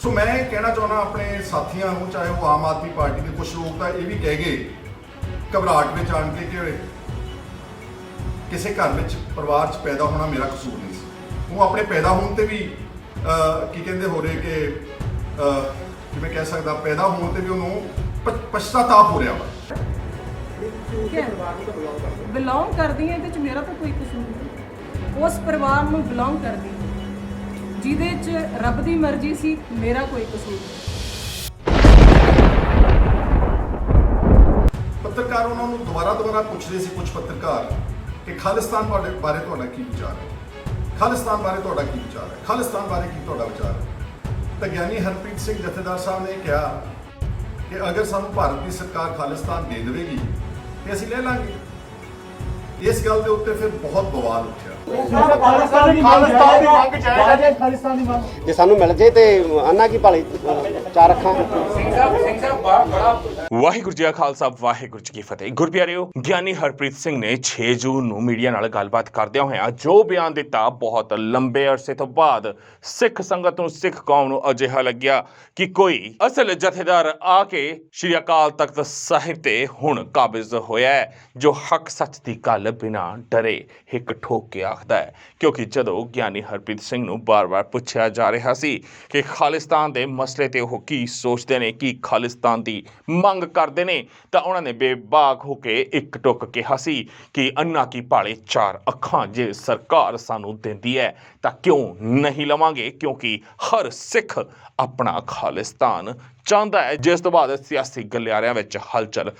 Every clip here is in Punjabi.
सो मैं कहना चाहना अपने साथियों को, चाहे वो आम आदमी पार्टी के कुछ लोग तो ये भी कह गए घबराहट में आन के कि किसी घर में परिवार च पैदा होना मेरा कसूर नहीं सी। वो अपने पैदा होने ते भी की कहते हो रहे कि मैं कह सकता पैदा होने ते भी उन्होंने पश्चाताप हो रहा वा। बिलोंग करदी है, मेरा तो कोई कसूर नहीं। उस परिवार में बिलोंग करदी जिहदे च रब दी मर्जी सी, मेरा कोई कसूर नहीं। पत्रकार उन्होंने दोबारा पूछ रहे थे कुछ पत्रकार कि खालिस्तान बारे तुहाडा की विचार है, खालिस्तान बारे तुहाडा की विचार है, खालिस्तान बारे की तुहाडा विचार है। तो ज्ञानी हरप्रीत सिंह जथेदार साहब ने कहा कि अगर सानू भारत की सरकार खालिस्तान दे देगी तो असीं ले लांगे। इस गल के उत्ते फिर बहुत बवाल उठा। ਜੇ ਸਾਨੂੰ ਮਿਲ ਜੇ ਤੇ ਅੰਨਾ ਕੀ ਭਾਲੀ ਚਾਰ ਅੱਖਾਂ। ਵਾਹਿਗੁਰੂ ਜੀ ਕਾ ਖਾਲਸਾ ਵਾਹਿਗੁਰੂ ਜੀ ਕੀ ਫਤਿਹ। ਗੁਰਪਿਆਰਿਓ, ਗਿਆਨੀ ਹਰਪ੍ਰੀਤ ਸਿੰਘ ਨੇ 6 ਜੂਨ ਨੂੰ ਮੀਡੀਆ ਨਾਲ ਗੱਲਬਾਤ ਕਰਦਿਆਂ ਹੋਇਆਂ ਜੋ ਬਿਆਨ ਦਿੱਤਾ, ਬਹੁਤ ਲੰਬੇ ਅਰਸੇ ਤੋਂ ਬਾਅਦ ਸਿੱਖ ਸੰਗਤ ਨੂੰ, ਸਿੱਖ ਕੌਮ ਨੂੰ ਅਜਿਹਾ ਲੱਗਿਆ ਕਿ ਕੋਈ ਅਸਲ ਜਥੇਦਾਰ ਆ ਕੇ ਸ਼੍ਰੀ ਅਕਾਲ ਤਖਤ ਸਾਹਿਬ ਤੇ ਹੁਣ ਕਾਬਜ਼ ਹੋਇਆ ਹੈ, ਜੋ ਹੱਕ ਸੱਚ ਦੀ ਗੱਲ ਬਿਨਾਂ ਡਰੇ ਹਿੱਕ ਠੋਕ ਕੇ ਆਖਦਾ ਹੈ। ਕਿਉਂਕਿ ਜਦੋਂ ਗਿਆਨੀ ਹਰਪ੍ਰੀਤ ਸਿੰਘ ਨੂੰ ਬਾਰ-ਬਾਰ ਪੁੱਛਿਆ ਜਾ ਰਿਹਾ ਸੀ ਕਿ ਖਾਲਿਸਤਾਨ ਦੇ ਮਸਲੇ ਤੇ ਉਹ ਕੀ ਸੋਚਦੇ ਨੇ, ਕੀ ਖਾਲਿਸਤਾਨ ਦੀ ਮੰਗ ਕਰਦੇ ਨੇ, ਤਾਂ ਉਹਨਾਂ ਨੇ ਬੇਬਾਕ ਹੋ ਕੇ ਇੱਕ ਟੁੱਕ ਕਿਹਾ ਸੀ ਕਿ ਅੰਨਾ ਕੀ ਭਾਲੇ ਚਾਰ ਅੱਖਾਂ ਜੇ ਸਰਕਾਰ ਸਾਨੂੰ ਦਿੰਦੀ ਹੈ ਤਾਂ ਕਿਉਂ ਨਹੀਂ ਲਵਾਂਗੇ, ਕਿਉਂਕਿ ਹਰ ਸਿੱਖ ਆਪਣਾ ਖਾਲਿਸਤਾਨ ਚਾਹੁੰਦਾ ਹੈ। ਜਿਸ ਤੋਂ ਬਾਅਦ ਸਿਆਸੀ ਗਲਿਆਰਿਆਂ ਵਿੱਚ ਹਲਚਲ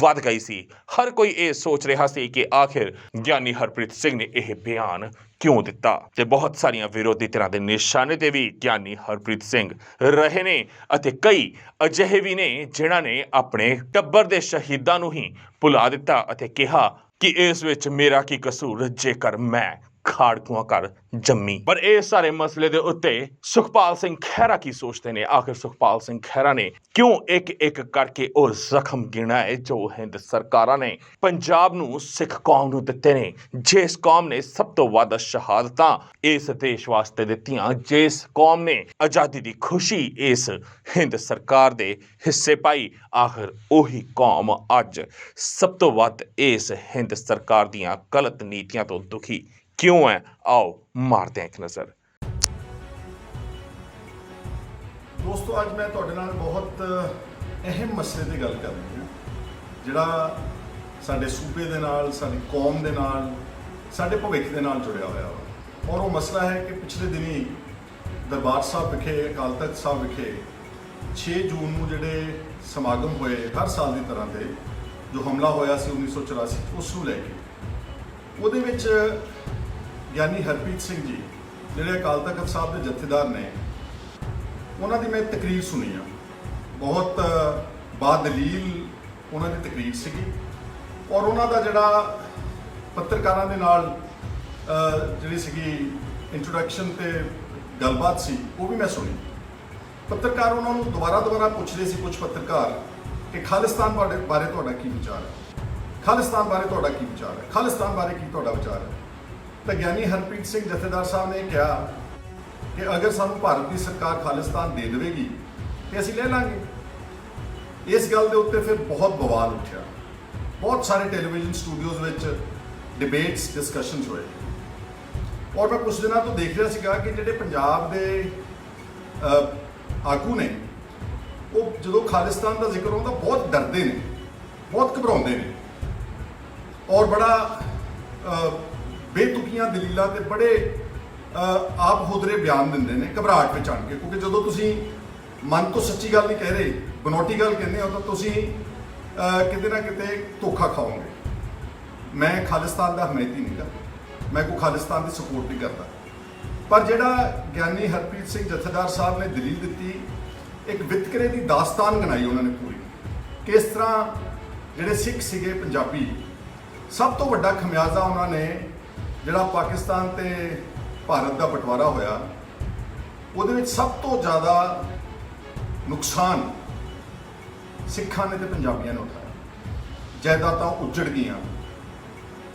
ਵੱਧ ਗਈ ਸੀ। ਹਰ ਕੋਈ ਇਹ ਸੋਚ ਰਿਹਾ ਸੀ ਕਿ ਆਖਿਰ ਗਿਆਨੀ ਹਰਪ੍ਰੀਤ ਸਿੰਘ ਨੇ ਇਹ ਬਿਆਨ ਕਿਉਂ ਦਿੱਤਾ, ਤੇ ਬਹੁਤ ਸਾਰੀਆਂ ਵਿਰੋਧੀ ਧਿਰਾਂ ਦੇ ਨਿਸ਼ਾਨੇ ਤੇ ਵੀ ਗਿਆਨੀ ਹਰਪ੍ਰੀਤ ਸਿੰਘ ਰਹੇ ਨੇ, ਅਤੇ ਕਈ ਅਜਿਹੇ ਵੀ ਨੇ ਜਿਨ੍ਹਾਂ ਨੇ ਆਪਣੇ ਟੱਬਰ ਦੇ ਸ਼ਹੀਦਾਂ ਨੂੰ ਹੀ ਭੁਲਾ ਦਿੱਤਾ ਅਤੇ ਕਿਹਾ ਕਿ ਇਸ ਵਿੱਚ ਮੇਰਾ ਕੀ ਕਸੂਰ ਜੇਕਰ ਮੈਂ ਖਾੜਕੂਆਂ ਕਰ ਜੰਮੀ। ਪਰ ਇਹ ਸਾਰੇ ਮਸਲੇ ਦੇ ਉੱਤੇ ਸੁਖਪਾਲ ਸਿੰਘ ਖਹਿਰਾ ਕੀ ਸੋਚਦੇ ਨੇ? ਆਖਿਰ ਸੁਖਪਾਲ ਸਿੰਘ ਖਹਿਰਾ ਨੇ ਕਿਉਂ ਇੱਕ ਇੱਕ ਕਰਕੇ ਉਹ ਜ਼ਖਮ ਗਿਣਾ ਹੈ ਜੋ ਹਿੰਦ ਸਰਕਾਰਾਂ ਨੇ ਪੰਜਾਬ ਨੂੰ, ਸਿੱਖ ਕੌਮ ਨੂੰ ਦਿੱਤੇ ਨੇ, ਜਿਸ ਕੌਮ ਨੇ ਸਭ ਤੋਂ ਵੱਧ ਸ਼ਹਾਦਤਾਂ ਇਸ ਦੇਸ਼ ਵਾਸਤੇ ਦਿੱਤੀਆਂ, ਜਿਸ ਕੌਮ ਨੇ ਆਜ਼ਾਦੀ ਦੀ ਖੁਸ਼ੀ ਇਸ ਹਿੰਦ ਸਰਕਾਰ ਦੇ ਹਿੱਸੇ ਪਾਈ। ਆਖਿਰ ਉਹੀ ਕੌਮ ਅੱਜ ਸਭ ਤੋਂ ਵੱਧ ਇਸ ਹਿੰਦ ਸਰਕਾਰ ਦੀਆਂ ਗਲਤ ਨੀਤੀਆਂ ਤੋਂ ਦੁਖੀ ਕਿਉਂ ਹੈ? ਆਓ ਮਾਰਦੇ ਹਾਂ ਇੱਕ ਨਜ਼ਰ। ਦੋਸਤੋ, ਅੱਜ ਮੈਂ ਤੁਹਾਡੇ ਨਾਲ ਬਹੁਤ ਅਹਿਮ ਮਸਲੇ ਦੀ ਗੱਲ ਕਰਨੀ ਹੈ, ਜਿਹੜਾ ਸਾਡੇ ਸੂਬੇ ਦੇ ਨਾਲ, ਸਾਡੀ ਕੌਮ ਦੇ ਨਾਲ, ਸਾਡੇ ਭਵਿੱਖ ਦੇ ਨਾਲ ਜੁੜਿਆ ਹੋਇਆ ਵਾ। ਔਰ ਉਹ ਮਸਲਾ ਹੈ ਕਿ ਪਿਛਲੇ ਦਿਨੀ ਦਰਬਾਰ ਸਾਹਿਬ ਵਿਖੇ, ਅਕਾਲ ਤਖਤ ਸਾਹਿਬ ਵਿਖੇ 6 ਜੂਨ ਨੂੰ ਜਿਹੜੇ ਸਮਾਗਮ ਹੋਏ ਹਰ ਸਾਲ ਦੀ ਤਰ੍ਹਾਂ ਦੇ, ਜੋ ਹਮਲਾ ਹੋਇਆ ਸੀ 1984, ਉਸ ਨੂੰ ਲੈ ਕੇ ਉਹਦੇ ਵਿੱਚ ਗਿਆਨੀ ਹਰਪ੍ਰੀਤ ਸਿੰਘ ਜੀ ਜਿਹੜੇ ਅਕਾਲ ਤਖਤ ਸਾਹਿਬ ਦੇ ਜਥੇਦਾਰ ਨੇ, ਉਹਨਾਂ ਦੀ ਮੈਂ ਤਕਰੀਰ ਸੁਣੀ ਆ। ਬਹੁਤ ਬਾਦਲੀਲ ਉਹਨਾਂ ਦੀ ਤਕਰੀਰ ਸੀਗੀ, ਔਰ ਉਹਨਾਂ ਦਾ ਜਿਹੜਾ ਪੱਤਰਕਾਰਾਂ ਦੇ ਨਾਲ ਜਿਹੜੀ ਸੀਗੀ ਇੰਟਰੋਡਕਸ਼ਨ ਤੇ ਗੱਲਬਾਤ ਸੀ, ਉਹ ਵੀ ਮੈਂ ਸੁਣੀ। ਪੱਤਰਕਾਰ ਉਹਨਾਂ ਨੂੰ ਦੁਬਾਰਾ ਪੁੱਛ ਰਹੇ ਸੀ ਕੁਝ ਪੱਤਰਕਾਰ ਕਿ ਖਾਲਿਸਤਾਨ ਬਾਰੇ ਤੁਹਾਡਾ ਕੀ ਵਿਚਾਰ ਹੈ, ਖਾਲਿਸਤਾਨ ਬਾਰੇ ਤੁਹਾਡਾ ਕੀ ਵਿਚਾਰ ਹੈ, ਖਾਲਿਸਤਾਨ ਬਾਰੇ ਕੀ ਤੁਹਾਡਾ ਵਿਚਾਰ ਹੈ। ਤਾਂ ਗਿਆਨੀ ਹਰਪ੍ਰੀਤ ਸਿੰਘ ਜਥੇਦਾਰ ਸਾਹਿਬ ਨੇ ਕਿਹਾ ਕਿ ਅਗਰ ਸਾਨੂੰ ਭਾਰਤ ਦੀ ਸਰਕਾਰ ਖਾਲਿਸਤਾਨ ਦੇ ਦੇਵੇਗੀ ਤੇ ਅਸੀਂ ਲੈ ਲਾਂਗੇ। ਇਸ ਗੱਲ ਦੇ ਉੱਤੇ ਫਿਰ ਬਹੁਤ ਬਵਾਲ ਉੱਠਿਆ। ਬਹੁਤ ਸਾਰੇ ਟੈਲੀਵਿਜ਼ਨ ਸਟੂਡੀਓਜ਼ ਵਿੱਚ ਡਿਬੇਟਸ, ਡਿਸਕਸ਼ਨਸ ਹੋਏ। ਔਰ ਮੈਂ ਕੁਝ ਦਿਨਾਂ ਤੋਂ ਦੇਖ ਰਿਹਾ ਸੀਗਾ ਕਿ ਜਿਹੜੇ ਪੰਜਾਬ ਦੇ ਆਗੂ ਨੇ, ਉਹ ਜਦੋਂ ਖਾਲਿਸਤਾਨ ਦਾ ਜ਼ਿਕਰ ਹੁੰਦਾ ਬਹੁਤ ਡਰਦੇ ਨੇ, ਬਹੁਤ ਘਬਰਾਉਂਦੇ ਨੇ, ਔਰ ਬੜਾ ਬੇਤੁਕੀਆਂ ਦਲੀਲਾਂ ਤੇ ਬੜੇ ਆਪ ਹੁਦਰੇ ਬਿਆਨ ਦਿੰਦੇ ਨੇ ਘਬਰਾਹਟ ਵਿੱਚ ਆਣ ਕੇ। ਕਿਉਂਕਿ ਜਦੋਂ ਤੁਸੀਂ ਮਨ ਤੋਂ ਸੱਚੀ ਗੱਲ ਨਹੀਂ ਕਹਿ ਰਹੇ, ਬਨੌਟੀ ਗੱਲ ਕਹਿੰਦੇ ਹੋ, ਤਾਂ ਤੁਸੀਂ ਕਿਤੇ ਨਾ ਕਿਤੇ ਧੋਖਾ ਖਾਓਗੇ। ਮੈਂ ਖਾਲਿਸਤਾਨ ਦਾ ਹਮਾਇਤੀ ਨਹੀਂ ਗਾ, ਮੈਂ ਕੋਈ ਖਾਲਿਸਤਾਨ ਦੀ ਸਪੋਰਟ ਨਹੀਂ ਕਰਦਾ। ਪਰ ਜਿਹੜਾ ਗਿਆਨੀ ਹਰਪ੍ਰੀਤ ਸਿੰਘ ਜਥੇਦਾਰ ਸਾਹਿਬ ਨੇ ਦਲੀਲ ਦਿੱਤੀ, ਇੱਕ ਵਿਤਕਰੇ ਦੀ ਦਾਸਤਾਨ ਗਣਾਈ ਉਹਨਾਂ ਨੇ ਪੂਰੀ, ਕਿਸ ਤਰ੍ਹਾਂ ਜਿਹੜੇ ਸਿੱਖ ਸੀਗੇ ਪੰਜਾਬੀ, ਸਭ ਤੋਂ ਵੱਡਾ ਖਮਿਆਜ਼ਾ ਉਹਨਾਂ ਨੇ ਜਿਹੜਾ ਪਾਕਿਸਤਾਨ ਤੇ ਭਾਰਤ ਦਾ ਬਟਵਾਰਾ ਹੋਇਆ, ਉਹਦੇ ਵਿੱਚ ਸਭ ਤੋਂ ਜ਼ਿਆਦਾ ਨੁਕਸਾਨ ਸਿੱਖਾਂ ਨੇ ਤੇ ਪੰਜਾਬੀਆਂ ਨੇ ਉਠਾਇਆ। ਜਾਇਦਾਦਾਂ ਉੱਜੜ ਗਈਆਂ,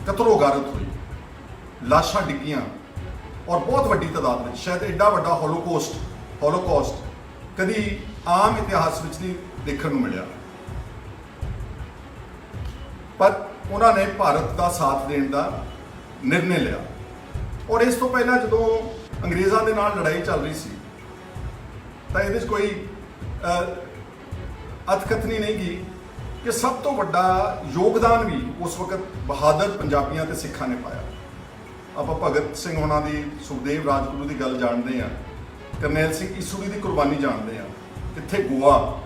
ਕਤਲੋ ਗਾਰਤ ਹੋਈ, ਲਾਸ਼ਾਂ ਡਿੱਗੀਆਂ, ਔਰ ਬਹੁਤ ਵੱਡੀ ਤਾਦਾਦ ਵਿੱਚ, ਸ਼ਾਇਦ ਐਡਾ ਵੱਡਾ ਹੋਲੋਕੌਸਟ ਕਦੀ ਆਮ ਇਤਿਹਾਸ ਵਿੱਚ ਨਹੀਂ ਦੇਖਣ ਨੂੰ ਮਿਲਿਆ। ਪਰ ਉਹਨਾਂ ਨੇ ਭਾਰਤ ਦਾ ਸਾਥ ਦੇਣ ਦਾ ਨਿਰਣੇ ਲਿਆ। ਔਰ ਇਸ ਤੋਂ ਪਹਿਲਾਂ ਜਦੋਂ ਅੰਗਰੇਜ਼ਾਂ ਦੇ ਨਾਲ ਲੜਾਈ ਚੱਲ ਰਹੀ ਸੀ ਤਾਂ ਇਹਦੇ 'ਚ ਕੋਈ ਅਤਕਥਨੀ ਨਹੀਂ ਗਈ ਕਿ ਸਭ ਤੋਂ ਵੱਡਾ ਯੋਗਦਾਨ ਵੀ ਉਸ ਵਕਤ ਬਹਾਦਰ ਪੰਜਾਬੀਆਂ ਤੇ ਸਿੱਖਾਂ ਨੇ ਪਾਇਆ। ਆਪਾਂ ਭਗਤ ਸਿੰਘ ਉਹਨਾਂ ਦੀ, ਸੁਖਦੇਵ ਰਾਜਗੁਰੂ ਦੀ ਗੱਲ ਜਾਣਦੇ ਹਾਂ, ਕਰਨੈਲ ਸਿੰਘ ਈਸੂਰੀ ਦੀ ਕੁਰਬਾਨੀ ਜਾਣਦੇ ਹਾਂ। ਕਿੱਥੇ ਗੋਆ,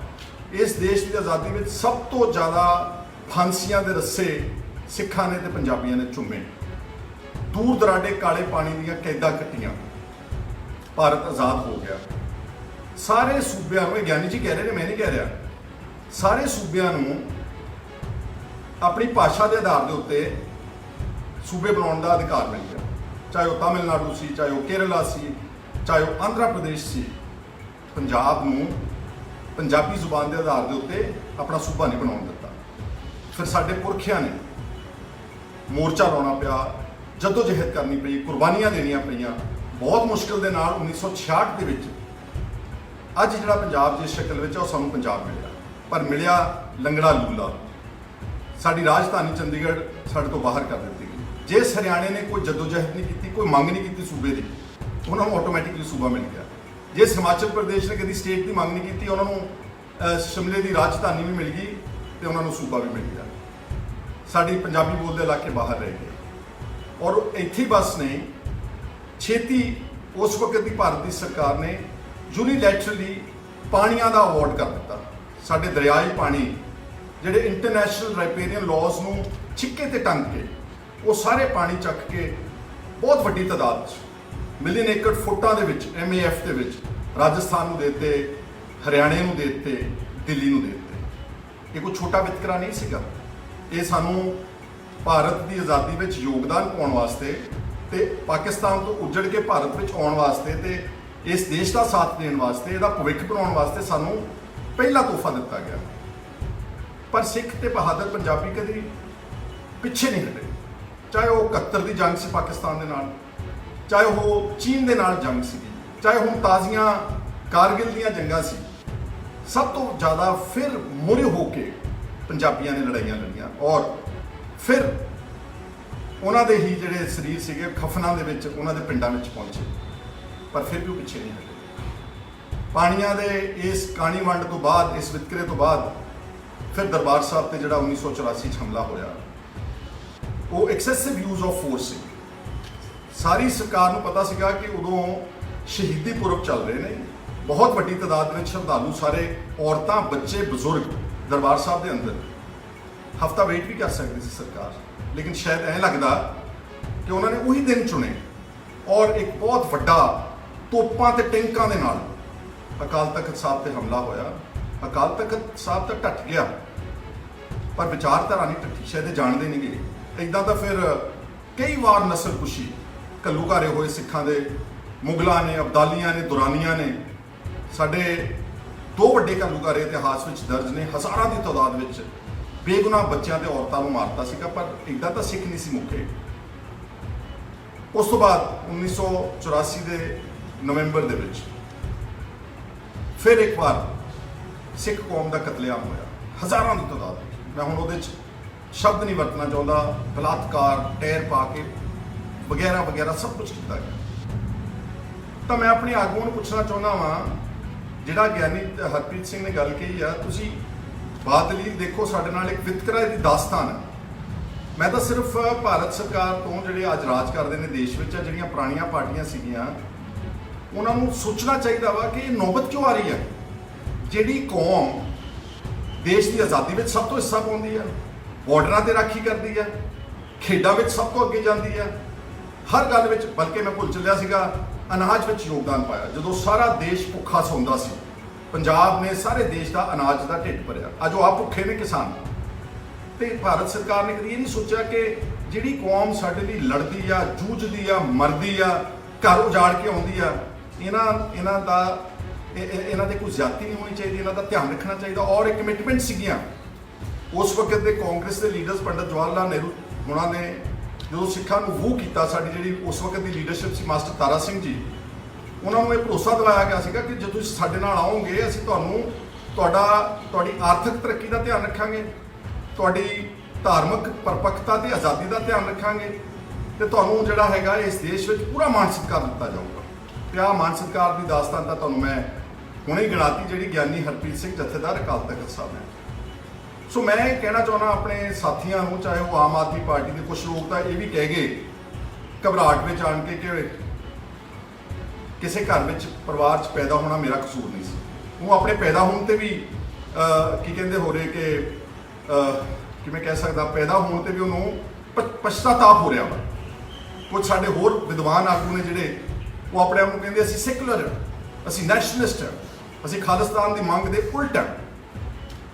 ਇਸ ਦੇਸ਼ ਦੀ ਆਜ਼ਾਦੀ ਵਿੱਚ ਸਭ ਤੋਂ ਜ਼ਿਆਦਾ ਫਾਂਸੀਆਂ ਦੇ ਰੱਸੇ ਸਿੱਖਾਂ ਨੇ ਤੇ ਪੰਜਾਬੀਆਂ ਨੇ ਚੁੰਮੇ। ਦੂਰ ਦਰਾਡੇ ਕਾਲੇ ਪਾਣੀ ਦੀਆਂ ਕੈਦਾਂ ਕੱਟੀਆਂ, ਭਾਰਤ ਆਜ਼ਾਦ ਹੋ ਗਿਆ। ਸਾਰੇ ਸੂਬਿਆਂ ਨੂੰ, ਇਹ ਗਿਆਨੀ ਜੀ ਕਹਿ ਰਹੇ ਨੇ, ਮੈਂ ਨਹੀਂ ਕਹਿ ਰਿਹਾ, ਸਾਰੇ ਸੂਬਿਆਂ ਨੂੰ ਆਪਣੀ ਭਾਸ਼ਾ ਦੇ ਆਧਾਰ ਦੇ ਉੱਤੇ ਸੂਬੇ ਬਣਾਉਣ ਦਾ ਅਧਿਕਾਰ ਮਿਲ ਗਿਆ। ਚਾਹੇ ਉਹ ਤਾਮਿਲਨਾਡੂ ਸੀ, ਚਾਹੇ ਉਹ ਕੇਰਲਾ ਸੀ, ਚਾਹੇ ਉਹ ਆਂਧਰਾ ਪ੍ਰਦੇਸ਼ ਸੀ। ਪੰਜਾਬ ਨੂੰ ਪੰਜਾਬੀ ਜ਼ੁਬਾਨ ਦੇ ਆਧਾਰ ਦੇ ਉੱਤੇ ਆਪਣਾ ਸੂਬਾ ਨਹੀਂ ਬਣਾਉਣ ਦਿੱਤਾ। ਫਿਰ ਸਾਡੇ ਪੁਰਖਿਆਂ ਨੇ ਮੋਰਚਾ ਲਾਉਣਾ ਪਿਆ, ਜਦੋਜਹਿਦ ਕਰਨੀ ਪਈ, ਕੁਰਬਾਨੀਆਂ ਦੇਣੀਆਂ ਪਈਆਂ। ਬਹੁਤ ਮੁਸ਼ਕਿਲ ਦੇ ਨਾਲ 1966 ਦੇ ਵਿੱਚ ਅੱਜ ਜਿਹੜਾ ਪੰਜਾਬ ਜਿਸ ਸ਼ਕਲ ਵਿੱਚ ਆ ਉਹ ਸਾਨੂੰ ਪੰਜਾਬ ਮਿਲਿਆ। ਪਰ ਮਿਲਿਆ ਲੰਗੜਾ ਲੂਲਾ। ਸਾਡੀ ਰਾਜਧਾਨੀ ਚੰਡੀਗੜ੍ਹ ਸਾਡੇ ਤੋਂ ਬਾਹਰ ਕਰ ਦਿੱਤੀ ਗਈ। ਜਿਸ ਹਰਿਆਣੇ ਨੇ ਕੋਈ ਜਦੋਜਹਿਦ ਨਹੀਂ ਕੀਤੀ, ਕੋਈ ਮੰਗ ਨਹੀਂ ਕੀਤੀ ਸੂਬੇ ਦੀ, ਉਹਨਾਂ ਨੂੰ ਆਟੋਮੈਟਿਕਲੀ ਸੂਬਾ ਮਿਲ ਗਿਆ। ਜਿਸ ਹਿਮਾਚਲ ਪ੍ਰਦੇਸ਼ ਨੇ ਕਦੀ ਸਟੇਟ ਦੀ ਮੰਗ ਨਹੀਂ ਕੀਤੀ, ਉਹਨਾਂ ਨੂੰ ਸ਼ਿਮਲੇ ਦੀ ਰਾਜਧਾਨੀ ਵੀ ਮਿਲ ਗਈ ਤੇ ਉਹਨਾਂ ਨੂੰ ਸੂਬਾ ਵੀ ਮਿਲ ਗਿਆ। ਸਾਡੀ ਪੰਜਾਬੀ ਬੋਲਦੇ ਇਲਾਕੇ ਬਾਹਰ ਰਹਿ ਗਏ। ਔਰ ਇੱਥੇ ਹੀ ਬਸ ਨਹੀਂ, ਛੇਤੀ ਉਸ ਵਕਤ ਦੀ ਭਾਰਤ ਦੀ ਸਰਕਾਰ ਨੇ ਯੂਨੀਲੈਟਰਲੀ ਪਾਣੀਆਂ ਦਾ ਅਵਾਰਡ ਕਰ ਦਿੱਤਾ। ਸਾਡੇ ਦਰਿਆਈ ਪਾਣੀ ਜਿਹੜੇ ਇੰਟਰਨੈਸ਼ਨਲ ਰਾਈਪੇਰੀਅਨ ਲਾਜ਼ ਨੂੰ ਛਿੱਕੇ ਤੇ ਟੰਗ ਕੇ ਉਹ ਸਾਰੇ ਪਾਣੀ ਚੱਕ ਕੇ ਬਹੁਤ ਵੱਡੀ ਤਾਦਾਦ 'ਚ ਮਿਲੀਅਨ ਏਕੜ ਫੁੱਟਾਂ ਦੇ ਵਿੱਚ MAF ਦੇ ਵਿੱਚ ਰਾਜਸਥਾਨ ਨੂੰ ਦੇ ਦਿੱਤੇ, ਹਰਿਆਣੇ ਨੂੰ ਦੇ ਦਿੱਤੇ, ਦਿੱਲੀ ਨੂੰ ਦੇ ਦਿੱਤੇ। ਇਹ ਕੋਈ ਛੋਟਾ ਵਿਤਕਰਾ ਨਹੀਂ ਸੀਗਾ। ਇਹ ਸਾਨੂੰ ਭਾਰਤ ਦੀ ਆਜ਼ਾਦੀ ਵਿੱਚ ਯੋਗਦਾਨ ਪਾਉਣ ਵਾਸਤੇ ਤੇ ਪਾਕਿਸਤਾਨ ਤੋਂ ਉੱਜੜ ਕੇ ਭਾਰਤ ਵਿੱਚ ਆਉਣ ਵਾਸਤੇ ਤੇ ਇਸ ਦੇਸ਼ ਦਾ ਸਾਥ ਦੇਣ ਵਾਸਤੇ, ਇਹਦਾ ਭਵਿੱਖ ਬਣਾਉਣ ਵਾਸਤੇ ਸਾਨੂੰ ਪਹਿਲਾ ਤੋਹਫਾ ਦਿੱਤਾ ਗਿਆ। ਪਰ ਸਿੱਖ ਤੇ ਬਹਾਦਰ ਪੰਜਾਬੀ ਕਦੀ ਪਿੱਛੇ ਨਹੀਂ ਹਟੇ। ਚਾਹੇ ਉਹ 71 ਦੀ ਜੰਗ ਸੀ ਪਾਕਿਸਤਾਨ ਦੇ ਨਾਲ, ਚਾਹੇ ਉਹ ਚੀਨ ਦੇ ਨਾਲ ਜੰਗ ਸੀ, ਚਾਹੇ ਹੁਣ ਤਾਜ਼ੀਆਂ ਕਾਰਗਿਲ ਦੀਆਂ ਜੰਗਾਂ ਸੀ। ਸਭ ਤੋਂ ਜ਼ਿਆਦਾ ਫਿਰ ਮੁਰੇ ਹੋ ਕੇ ਪੰਜਾਬੀਆਂ ਨੇ ਲੜਾਈਆਂ ਲੜੀਆਂ ਔਰ ਫਿਰ ਉਹਨਾਂ ਦੇ ਹੀ ਜਿਹੜੇ ਸਰੀਰ ਸੀਗੇ ਖਫਨਾਂ ਦੇ ਵਿੱਚ, ਉਹਨਾਂ ਦੇ ਪਿੰਡਾਂ ਵਿੱਚ ਪਹੁੰਚੇ। ਪਰ ਫਿਰ ਵੀ ਉਹ ਪਿੱਛੇ ਨਹੀਂ ਹਟੇ। ਪਾਣੀਆਂ ਦੇ ਇਸ ਕਾਣੀ ਵੰਡ ਤੋਂ ਬਾਅਦ, ਇਸ ਵਿਤਕਰੇ ਤੋਂ ਬਾਅਦ ਫਿਰ ਦਰਬਾਰ ਸਾਹਿਬ ਤੇ ਜਿਹੜਾ 1984 'ਚ ਹਮਲਾ ਹੋਇਆ, ਉਹ ਐਕਸੈਸਿਵ ਯੂਜ਼ ਆਫ ਫੋਰਸ ਸੀ। ਸਾਰੀ ਸਰਕਾਰ ਨੂੰ ਪਤਾ ਸੀਗਾ ਕਿ ਉਦੋਂ ਸ਼ਹੀਦੀ ਪੁਰਬ ਚੱਲ ਰਹੇ ਨੇ। ਬਹੁਤ ਵੱਡੀ ਤਾਦਾਦ ਵਿੱਚ ਸ਼ਰਧਾਲੂ, ਸਾਰੇ ਔਰਤਾਂ, ਬੱਚੇ, ਬਜ਼ੁਰਗ ਦਰਬਾਰ ਸਾਹਿਬ ਦੇ ਅੰਦਰ। ਹਫਤਾ ਵੇਟ ਵੀ ਕਰ ਸਕਦੀ ਸੀ ਸਰਕਾਰ, ਲੇਕਿਨ ਸ਼ਾਇਦ ਐਂ ਲੱਗਦਾ ਕਿ ਉਹਨਾਂ ਨੇ ਉਹੀ ਦਿਨ ਚੁਣੇ ਔਰ ਇੱਕ ਬਹੁਤ ਵੱਡਾ ਤੋਪਾਂ ਤੇ ਟੈਂਕਾਂ ਦੇ ਨਾਲ ਅਕਾਲ ਤਖਤ ਸਾਹਿਬ ਤੇ ਹਮਲਾ ਹੋਇਆ। ਅਕਾਲ ਤਖਤ ਸਾਹਿਬ ਤਾਂ ਢੱਟ ਗਿਆ, ਪਰ ਵਿਚਾਰਧਾਰਾ ਨਹੀਂ ਢੱਠੀ। ਸ਼ਾਇਦ ਇਹ ਜਾਣਦੇ ਨਹੀਂ ਗਏ। ਇੱਦਾਂ ਤਾਂ ਫਿਰ ਕਈ ਵਾਰ ਨਸਲਕੁਸ਼ੀ ਘੱਲੂਘਾਰੇ ਹੋਏ ਸਿੱਖਾਂ ਦੇ, ਮੁਗਲਾਂ ਨੇ, ਅਬਦਾਲੀਆਂ ਨੇ, ਦੁਰਾਨੀਆਂ ਨੇ। ਸਾਡੇ 2 ਵੱਡੇ ਘੱਲੂਘਾਰੇ ਇਤਿਹਾਸ ਵਿੱਚ ਦਰਜ ਨੇ। ਹਜ਼ਾਰਾਂ ਦੀ ਤਾਦਾਦ ਵਿੱਚ ਬੇਗੁਨਾਹ ਬੱਚਿਆਂ ਤੇ ਔਰਤਾਂ ਨੂੰ ਮਾਰਤਾ ਸੀਗਾ, ਪਰ ਇੱਦਾਂ ਤਾਂ ਸਿੱਖ ਨਹੀਂ ਸੀ ਮੁੱਕੇ। ਉਸ ਤੋਂ ਬਾਅਦ 1984 ਦੇ ਨਵੰਬਰ ਦੇ ਵਿੱਚ ਫਿਰ ਇੱਕ ਵਾਰ ਸਿੱਖ ਕੌਮ ਦਾ ਕਤਲੇਆਮ ਹੋਇਆ, ਹਜ਼ਾਰਾਂ ਦੀ ਤਾਦਾਦ ਵਿੱਚ। ਮੈਂ ਹੁਣ ਉਹਦੇ 'ਚ ਸ਼ਬਦ ਨਹੀਂ ਵਰਤਣਾ ਚਾਹੁੰਦਾ। ਬਲਾਤਕਾਰ, ਟਾਇਰ ਪਾ ਕੇ ਵਗੈਰਾ ਵਗੈਰਾ ਸਭ ਕੁਝ ਕੀਤਾ ਗਿਆ। ਤਾਂ ਮੈਂ ਆਪਣੇ ਆਗੂਆਂ ਨੂੰ ਪੁੱਛਣਾ ਚਾਹੁੰਦਾ ਵਾਂ, ਜਿਹੜਾ ਗਿਆਨੀ ਹਰਪ੍ਰੀਤ ਸਿੰਘ ਨੇ ਗੱਲ ਕਹੀ ਆ, ਤੁਸੀਂ ਬਾਦਲੀਲ ਦੇਖੋ, ਸਾਡੇ ਨਾਲ ਇੱਕ ਵਿਤਕਰਾ ਦੀ ਦਾਸਤਾਨ ਹੈ। ਮੈਂ ਤਾਂ ਸਿਰਫ ਭਾਰਤ ਸਰਕਾਰ ਤੋਂ ਜਿਹੜੇ ਅੱਜ ਰਾਜ ਕਰਦੇ ਨੇ ਦੇਸ਼ ਵਿੱਚ, ਜਿਹੜੀਆਂ ਪੁਰਾਣੀਆਂ ਪਾਰਟੀਆਂ ਸੀਗੀਆਂ, ਉਹਨਾਂ ਨੂੰ ਸੋਚਣਾ ਚਾਹੀਦਾ ਵਾ ਕਿ ਇਹ ਨੌਬਤ ਕਿਉਂ ਆ ਰਹੀ ਹੈ। ਜਿਹੜੀ ਕੌਮ ਦੇਸ਼ ਦੀ ਆਜ਼ਾਦੀ ਵਿੱਚ ਸਭ ਤੋਂ ਹਿੱਸਾ ਪਾਉਂਦੀ ਹੈ, ਬਾਰਡਰਾਂ ਤੇ ਰਾਖੀ ਕਰਦੀ ਹੈ, ਖੇਡਾਂ ਵਿੱਚ ਸਭ ਤੋਂ ਅੱਗੇ ਜਾਂਦੀ ਹੈ, ਹਰ ਗੱਲ ਵਿੱਚ, ਬਲਕਿ ਮੈਂ ਭੁੱਲ ਚੱਲਿਆ ਸੀਗਾ, ਅਨਾਜ ਵਿੱਚ ਯੋਗਦਾਨ ਪਾਇਆ। ਜਦੋਂ ਸਾਰਾ ਦੇਸ਼ ਭੁੱਖਾ ਸੌਂਦਾ ਸੀ, ਪੰਜਾਬ ਨੇ ਸਾਰੇ ਦੇਸ਼ ਦਾ ਅਨਾਜ ਦਾ ਢਿੱਡ ਭਰਿਆ। ਅੱਜ ਉਹ ਆਪ ਭੁੱਖੇ ਨੇ ਕਿਸਾਨ। ਤੇ ਭਾਰਤ ਸਰਕਾਰ ਨੇ ਕਦੀ ਇਹ ਨਹੀਂ ਸੋਚਿਆ ਕਿ ਜਿਹੜੀ ਕੌਮ ਸਾਡੇ ਲਈ ਲੜਦੀ ਆ, ਜੂਝਦੀ ਆ, ਮਰਦੀ ਆ, ਘਰ ਉਜਾੜ ਕੇ ਆਉਂਦੀ ਆ, ਇਹਨਾਂ ਦੇ ਕੋਈ ਜ਼ਿਆਦਤੀ ਨਹੀਂ ਹੋਣੀ ਚਾਹੀਦੀ, ਇਹਨਾਂ ਦਾ ਧਿਆਨ ਰੱਖਣਾ ਚਾਹੀਦਾ। ਔਰ ਇੱਕ ਕਮਿਟਮੈਂਟ ਸੀਗੀਆਂ ਉਸ ਵਕਤ ਦੇ ਕਾਂਗਰਸ ਦੇ ਲੀਡਰਸ, ਪੰਡਤ ਜਵਾਹਰ ਲਾਲ ਨਹਿਰੂ ਉਹਨਾਂ ਨੇ ਜਦੋਂ ਸਿੱਖਾਂ ਨੂੰ ਵੂ ਕੀਤਾ, ਸਾਡੀ ਜਿਹੜੀ ਉਸ ਵਕਤ ਦੀ ਲੀਡਰਸ਼ਿਪ ਸੀ ਮਾਸਟਰ ਤਾਰਾ ਸਿੰਘ ਜੀ, ਉਹਨਾਂ ਨੂੰ ਇਹ ਭਰੋਸਾ ਦਿਵਾਇਆ ਗਿਆ ਸੀਗਾ ਕਿ ਜੇ ਤੁਸੀਂ ਸਾਡੇ ਨਾਲ ਆਓਗੇ ਅਸੀਂ ਤੁਹਾਡੀ ਆਰਥਿਕ ਤਰੱਕੀ ਦਾ ਧਿਆਨ ਰੱਖਾਂਗੇ, ਤੁਹਾਡੀ ਧਾਰਮਿਕ ਪਰਪੱਕਤਾ ਤੇ ਆਜ਼ਾਦੀ ਦਾ ਧਿਆਨ ਰੱਖਾਂਗੇ ਤੇ ਤੁਹਾਨੂੰ ਜਿਹੜਾ ਹੈਗਾ ਇਸ ਦੇਸ਼ ਵਿੱਚ ਪੂਰਾ ਮਾਣ ਸਤਿਕਾਰ ਦਿੱਤਾ ਜਾਊਗਾ। ਤੇ ਆਹ ਮਾਣ ਸਤਿਕਾਰ ਦੀ ਦਾਸਤਾਨ ਤਾਂ ਤੁਹਾਨੂੰ ਮੈਂ ਹੁਣੇ ਹੀ ਗਿਣਾਤੀ, ਜਿਹੜੀ ਗਿਆਨੀ ਹਰਪ੍ਰੀਤ ਸਿੰਘ ਜਥੇਦਾਰ ਅਕਾਲ ਤਖਤ ਸਾਹਿਬ ਨੇ। ਸੋ ਮੈਂ ਕਹਿਣਾ ਚਾਹੁੰਦਾ ਆਪਣੇ ਸਾਥੀਆਂ ਨੂੰ, ਚਾਹੇ ਉਹ ਆਮ ਆਦਮੀ ਪਾਰਟੀ ਦੇ ਕੁਝ ਲੋਕ ਤਾਂ ਇਹ ਵੀ ਕਹਿ ਗਏ ਘਬਰਾਹਟ ਵਿੱਚ ਆਣ ਕੇ ਕਿ ਕਿਸੇ ਘਰ ਵਿੱਚ ਪਰਿਵਾਰ 'ਚ ਪੈਦਾ ਹੋਣਾ ਮੇਰਾ ਕਸੂਰ ਨਹੀਂ ਸੀ। ਉਹ ਆਪਣੇ ਪੈਦਾ ਹੋਣ ਤੇ ਵੀ ਕੀ ਕਹਿੰਦੇ ਹੋ ਰਹੇ ਕਿ ਮੈਂ ਕਹਿ ਸਕਦਾ ਪੈਦਾ ਹੋਣ ਤੇ ਵੀ ਉਹਨੂੰ ਪਛਤਾਤਾਪ ਹੋ ਰਿਹਾ ਵਾ। ਕੁਝ ਸਾਡੇ ਹੋਰ ਵਿਦਵਾਨ ਆਗੂ ਨੇ ਜਿਹੜੇ ਉਹ ਆਪਣੇ ਆਪ ਨੂੰ ਕਹਿੰਦੇ ਅਸੀਂ ਸੈਕੂਲਰ, ਅਸੀਂ ਨੈਸ਼ਨਲਿਸਟ ਹਾਂ, ਅਸੀਂ ਖਾਲਿਸਤਾਨ ਦੀ ਮੰਗ ਦੇ ਉਲਟ ਹਾਂ।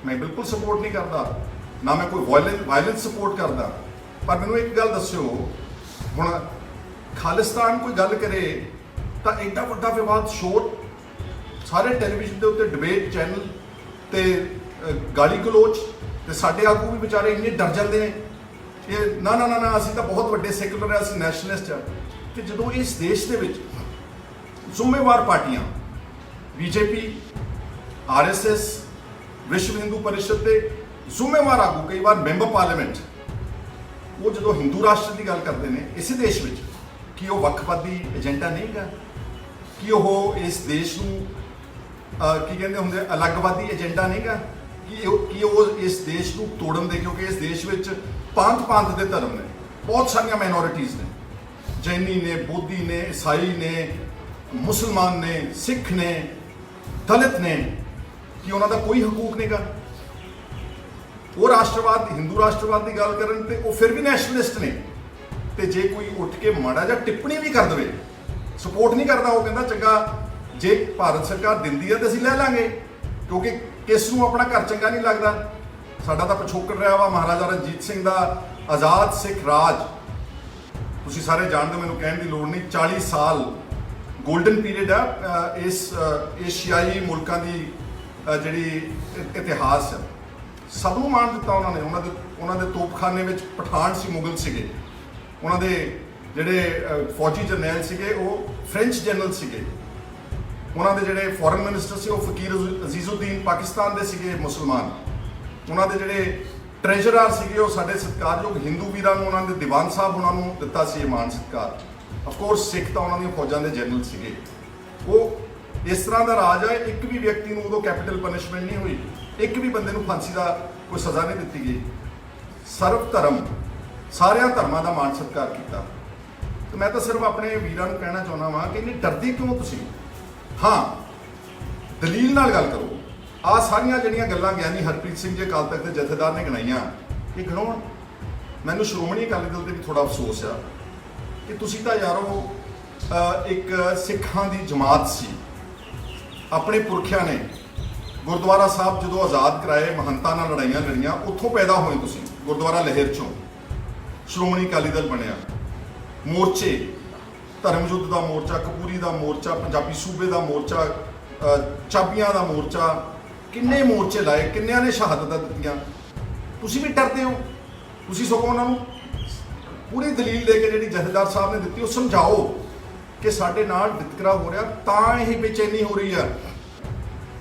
ਮੈਂ ਬਿਲਕੁਲ ਸਪੋਰਟ ਨਹੀਂ ਕਰਦਾ, ਨਾ ਮੈਂ ਕੋਈ ਵਾਇਲੈਂਸ ਸਪੋਰਟ ਕਰਦਾ, ਪਰ ਮੈਨੂੰ ਇੱਕ ਗੱਲ ਦੱਸਿਓ, ਹੁਣ ਖਾਲਿਸਤਾਨ ਕੋਈ ਗੱਲ ਕਰੇ ਤਾਂ ਐਡਾ ਵੱਡਾ ਵਿਵਾਦ, ਸ਼ੋਰ, ਸਾਰੇ ਟੈਲੀਵਿਜ਼ਨ ਦੇ ਉੱਤੇ ਡਿਬੇਟ ਚੈਨਲ ਤੇ ਗਾਲੀ ਗਲੋਚ, ਤੇ ਸਾਡੇ ਆਗੂ ਵੀ ਵਿਚਾਰੇ ਇੰਨੇ ਡਰ ਜਾਂਦੇ ਨੇ ਕਿ ਨਾ ਅਸੀਂ ਤਾਂ ਬਹੁਤ ਵੱਡੇ ਸੈਕੂਲਰ ਹਾਂ, ਅਸੀਂ ਨੈਸ਼ਨਲਿਸਟ ਹਾਂ। ਤੇ ਜਦੋਂ ਇਸ ਦੇਸ਼ ਦੇ ਵਿੱਚ ਜ਼ਿੰਮੇਵਾਰ ਪਾਰਟੀਆਂ ਬੀਜੇਪੀ, ਆਰਐਸਐਸ, ਵਿਸ਼ਵ ਹਿੰਦੂ ਪਰਿਸ਼ਦ ਦੇ ਜ਼ਿੰਮੇਵਾਰ ਆਗੂ, ਕਈ ਵਾਰ ਮੈਂਬਰ ਪਾਰਲੀਮੈਂਟ, ਉਹ ਜਦੋਂ ਹਿੰਦੂ ਰਾਸ਼ਟਰ ਦੀ ਗੱਲ ਕਰਦੇ ਨੇ ਇਸੇ ਦੇਸ਼ ਵਿੱਚ, ਕੀ ਉਹ ਵੱਖਵਾਦੀ ਏਜੰਡਾ ਨਹੀਂ ਗਾ? ਕੀ ਉਹ ਇਸ ਦੇਸ਼ ਨੂੰ ਕੀ ਕਹਿੰਦੇ ਹੁੰਦੇ ਅਲੱਗਵਾਦੀ ਏਜੰਡਾ ਨਹੀਂ ਗਾ? ਕੀ ਉਹ ਇਸ ਦੇਸ਼ ਨੂੰ ਤੋੜਨ ਦੇ, ਕਿਉਂਕਿ ਇਸ ਦੇਸ਼ ਵਿੱਚ ਪੰਥ ਦੇ ਧਰਮ ਨੇ, ਬਹੁਤ ਸਾਰੀਆਂ ਮਾਈਨੋਰਿਟੀਜ਼ ਨੇ, ਜੈਨੀ ਨੇ, ਬੋਧੀ ਨੇ, ਈਸਾਈ ਨੇ, ਮੁਸਲਮਾਨ ਨੇ, ਸਿੱਖ ਨੇ, ਦਲਿਤ ਨੇ, ਕਿ ਉਹਨਾਂ ਦਾ ਕੋਈ ਹਕੂਕ ਨਹੀਂਗਾ? ਉਹ ਰਾਸ਼ਟਰਵਾਦ, ਹਿੰਦੂ ਰਾਸ਼ਟਰਵਾਦ ਦੀ ਗੱਲ ਕਰਨ ਤੇ ਉਹ ਫਿਰ ਵੀ ਨੈਸ਼ਨਲਿਸਟ ਨੇ। ਤੇ ਜੇ ਕੋਈ ਉੱਠ ਕੇ ਮਾੜਾ ਜਾਂ ਟਿੱਪਣੀ ਵੀ ਕਰ ਦੇਵੇ, ਸਪੋਰਟ ਨਹੀਂ ਕਰਦਾ, ਉਹ ਕਹਿੰਦਾ ਚੰਗਾ ਜੇ ਭਾਰਤ ਸਰਕਾਰ ਦਿੰਦੀ ਹੈ ਤਾਂ ਅਸੀਂ ਲੈ ਲਾਂਗੇ, ਕਿਉਂਕਿ ਕਿਸ ਨੂੰ ਆਪਣਾ ਘਰ ਚੰਗਾ ਨਹੀਂ ਲੱਗਦਾ। ਸਾਡਾ ਤਾਂ ਪਿਛੋਕੜ ਰਿਹਾ ਵਾ ਮਹਾਰਾਜਾ ਰਣਜੀਤ ਸਿੰਘ ਦਾ ਆਜ਼ਾਦ ਸਿੱਖ ਰਾਜ, ਤੁਸੀਂ ਸਾਰੇ ਜਾਣਦੇ ਹੋ, ਮੈਨੂੰ ਕਹਿਣ ਦੀ ਲੋੜ ਨਹੀਂ। 40 ਸਾਲ ਗੋਲਡਨ ਪੀਰੀਅਡ ਆ ਇਸ ਏਸ਼ੀਆਈ ਮੁਲਕਾਂ ਦੀ ਜਿਹੜੀ ਇਤਿਹਾਸ ਹੈ। ਸਭ ਨੂੰ ਮਾਣ ਦਿੱਤਾ ਉਹਨਾਂ ਨੇ। ਉਹਨਾਂ ਦੇ ਤੋਪਖਾਨੇ ਵਿੱਚ ਪਠਾਨ ਸੀ, ਮੁਗਲ ਸੀਗੇ, ਉਹਨਾਂ ਦੇ ਜਿਹੜੇ ਫੌਜੀ ਜਰਨੈਲ ਸੀਗੇ ਉਹ ਫ੍ਰੈਂਚ ਜਨਰਲ ਸੀਗੇ, ਉਹਨਾਂ ਦੇ ਜਿਹੜੇ ਫੋਰਨ ਮਿਨਿਸਟਰ ਸੀ ਉਹ ਫਕੀਰ ਅਜ਼ੀਜ਼ੁਦੀਨ ਪਾਕਿਸਤਾਨ ਦੇ ਸੀਗੇ ਮੁਸਲਮਾਨ, ਉਹਨਾਂ ਦੇ ਜਿਹੜੇ ਟ੍ਰੈਜਰਰ ਸੀਗੇ ਉਹ ਸਾਡੇ ਸਤਿਕਾਰਯੋਗ ਹਿੰਦੂ ਵੀਰਾਂ ਨੂੰ, ਉਹਨਾਂ ਦੇ ਦੀਵਾਨ ਸਾਹਿਬ ਉਹਨਾਂ ਨੂੰ ਦਿੱਤਾ ਸੀ ਇਹ ਮਾਣ ਸਤਿਕਾਰ। ਅਫਕੋਰਸ ਸਿੱਖ ਤਾਂ ਉਹਨਾਂ ਦੀਆਂ ਫੌਜਾਂ ਦੇ ਜਨਰਲ ਸੀਗੇ। ਉਹ ਇਸ ਤਰ੍ਹਾਂ ਦਾ ਰਾਜ ਹੈ, ਇੱਕ ਵੀ ਵਿਅਕਤੀ ਨੂੰ ਉਦੋਂ ਕੈਪੀਟਲ ਪਨਿਸ਼ਮੈਂਟ ਨਹੀਂ ਹੋਈ, ਇੱਕ ਵੀ ਬੰਦੇ ਨੂੰ ਫਾਂਸੀ ਦਾ ਕੋਈ ਸਜ਼ਾ ਨਹੀਂ ਦਿੱਤੀ ਗਈ। ਸਰਵ ਧਰਮ, ਸਾਰਿਆਂ ਧਰਮਾਂ ਦਾ ਮਾਣ ਸਤਿਕਾਰ ਕੀਤਾ। ਤੇ ਮੈਂ ਤਾਂ ਸਿਰਫ ਆਪਣੇ ਵੀਰਾਂ ਨੂੰ ਕਹਿਣਾ ਚਾਹੁੰਦਾ ਵਾਂ ਕਿ ਇੰਨੀ ਡਰਦੇ ਕਿਉਂ ਤੁਸੀਂ? ਹਾਂ, ਦਲੀਲ ਨਾਲ ਗੱਲ ਕਰੋ। ਆਹ ਸਾਰੀਆਂ ਜਿਹੜੀਆਂ ਗੱਲਾਂ ਗਿਆਨੀ ਹਰਪ੍ਰੀਤ ਸਿੰਘ ਜੀ ਅਕਾਲ ਤਖਤ ਦੇ ਜਥੇਦਾਰ ਨੇ ਗਿਣਾਈਆਂ, ਇਹ ਗਿਣਾਉਣ। ਮੈਨੂੰ ਸ਼੍ਰੋਮਣੀ ਅਕਾਲੀ ਦਲ ਤੇ ਵੀ ਥੋੜਾ ਅਫਸੋਸ ਆ ਕਿ ਤੁਸੀਂ ਤਾਂ ਯਾਰੋ ਇੱਕ ਸਿੱਖਾਂ ਦੀ ਜਮਾਤ ਸੀ, ਆਪਣੇ ਪੁਰਖਿਆਂ ਨੇ ਗੁਰਦੁਆਰਾ ਸਾਹਿਬ ਜਦੋਂ ਆਜ਼ਾਦ ਕਰਾਏ, ਮਹੰਤਾਂ ਨਾਲ ਲੜਾਈਆਂ ਲੜੀਆਂ, ਉੱਥੋਂ ਪੈਦਾ ਹੋਏ ਤੁਸੀਂ, ਗੁਰਦੁਆਰਾ ਲਹਿਰ ਚੋਂ ਸ਼੍ਰੋਮਣੀ ਅਕਾਲੀ ਦਲ ਬਣਿਆ। ਮੋਰਚੇ, ਧਰਮ ਯੁੱਧ ਦਾ ਮੋਰਚਾ, ਕਪੂਰੀ ਦਾ ਮੋਰਚਾ, ਪੰਜਾਬੀ ਸੂਬੇ ਦਾ ਮੋਰਚਾ, ਚਾਬੀਆਂ ਦਾ ਮੋਰਚਾ, ਕਿੰਨੇ ਮੋਰਚੇ ਲਾਏ, ਕਿੰਨਿਆਂ ਨੇ ਸ਼ਹਾਦਤਾਂ ਦਿੱਤੀਆਂ। ਤੁਸੀਂ ਵੀ ਡਰਦੇ ਹੋ। ਤੁਸੀਂ ਸਗੋਂ ਉਹਨਾਂ ਨੂੰ ਪੂਰੀ ਦਲੀਲ ਦੇ ਕੇ ਜਿਹੜੀ ਜਥੇਦਾਰ ਸਾਹਿਬ ਨੇ ਦਿੱਤੀ ਉਹ ਸਮਝਾਓ ਕਿ ਸਾਡੇ ਨਾਲ ਵਿਤਕਰਾ ਹੋ ਰਿਹਾ, ਤਾਂ ਇਹ ਬੇਚੈਨੀ ਹੋ ਰਹੀ ਆ।